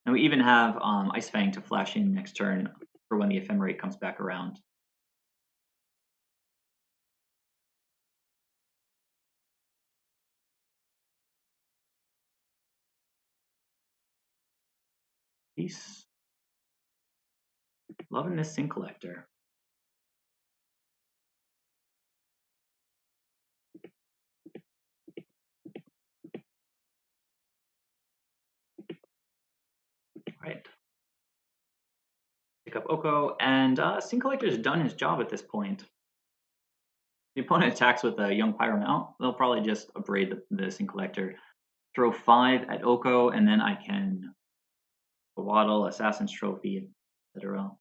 And we even have Ice Fang to flash in next turn for when the Ephemerate comes back around. Peace. Loving this Sin Collector. Right. Pick up Oko, and Sin Collector's done his job at this point. The opponent attacks with a Young Pyromount. They'll probably just abrade the Sin Collector. Throw 5 at Oko, and then I can Coatl, Assassin's Trophy, etc.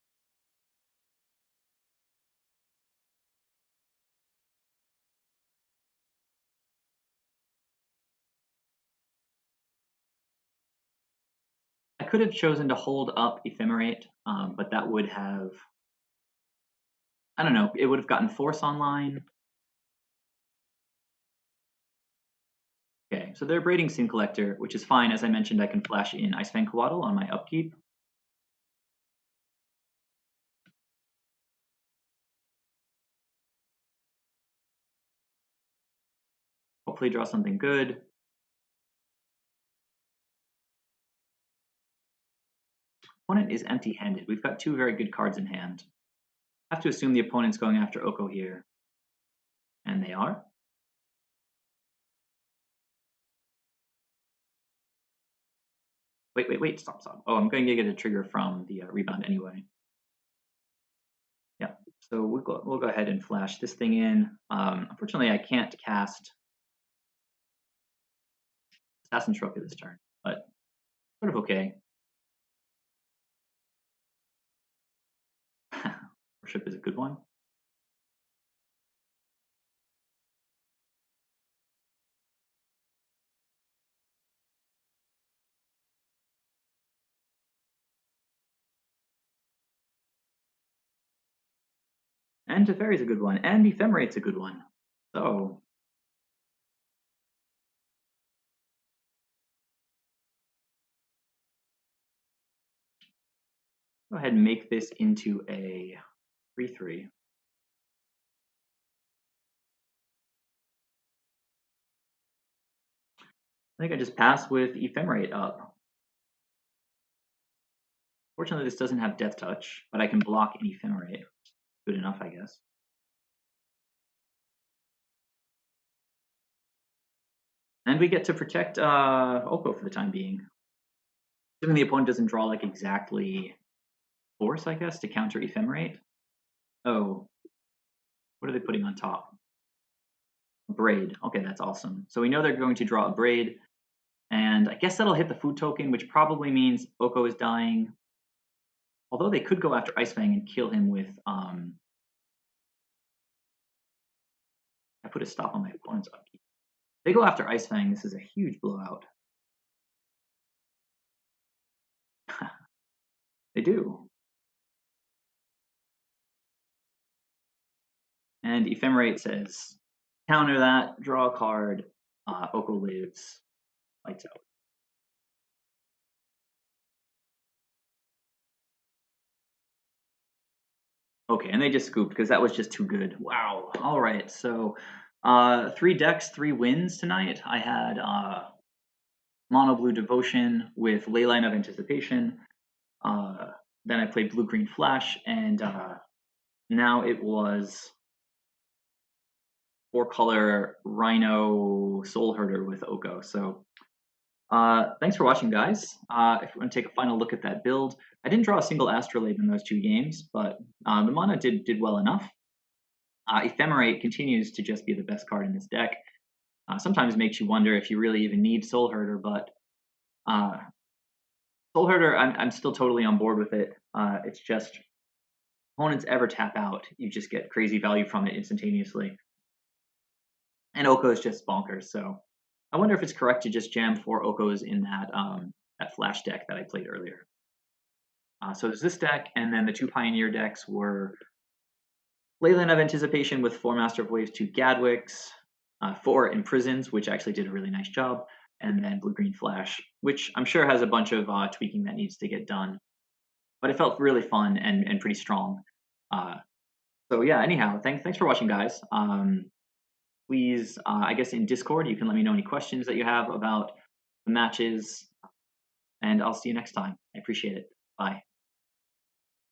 I could have chosen to hold up Ephemerate, but that would have, I don't know, it would have gotten Force online. Okay, so they're braiding Sin Collector, which is fine. As I mentioned, I can flash in Ice Fang Coatl on my upkeep. Hopefully draw something good. Opponent is empty-handed. We've got 2 very good cards in hand. I have to assume the opponent's going after Oko here. And they are. Wait, stop. Oh, I'm going to get a trigger from the rebound anyway. Yeah, so we'll go ahead and flash this thing in. Unfortunately, I can't cast Assassin's Trophy this turn, but sort of okay. Worship is a good one. And Teferi's a good one, and Ephemerate's a good one. So Go ahead and make this into a 3-3. I think I just pass with Ephemerate up. Fortunately, this doesn't have Death Touch, but I can block an Ephemerate. Good enough, I guess. And we get to protect Oko for the time being. Assuming the opponent doesn't draw like exactly Force, I guess, to counter Ephemerate. Oh, what are they putting on top? Braid. Okay, that's awesome. So we know they're going to draw a Braid, and I guess that'll hit the food token, which probably means Oko is dying. Although they could go after Ice Fang and kill him with I put a stop on my opponent's upkeep. They go after Ice Fang. This is a huge blowout. They do. And Ephemerate says, counter that, draw a card, Oko lives, lights out. Okay, and they just scooped because that was just too good. Wow. All right, so 3 decks, 3 wins tonight. I had Mono Blue Devotion with Leyline of Anticipation. Then I played Blue Green Flash, and now it was 4-color Rhino Soul Herder with Oko. So thanks for watching, guys. If you want to take a final look at that build, I didn't draw a single Astrolabe in those 2 games, but the mana did well enough. Ephemerate continues to just be the best card in this deck. Sometimes makes you wonder if you really even need Soul Herder, but Soul Herder, I'm still totally on board with it. It's just opponents ever tap out, you just get crazy value from it instantaneously. And Oko is just bonkers, so I wonder if it's correct to just jam 4 Okos in that that flash deck that I played earlier. So there's this deck, and then the 2 Pioneer decks were Leyline of Anticipation with 4 Master of Waves, 2 Gadwicks, 4 Imprisons, which actually did a really nice job, and then Blue Green Flash, which I'm sure has a bunch of tweaking that needs to get done. But it felt really fun and pretty strong. So yeah, anyhow, thanks for watching, guys. Please, I guess in Discord, you can let me know any questions that you have about the matches, and I'll see you next time. I appreciate it. Bye.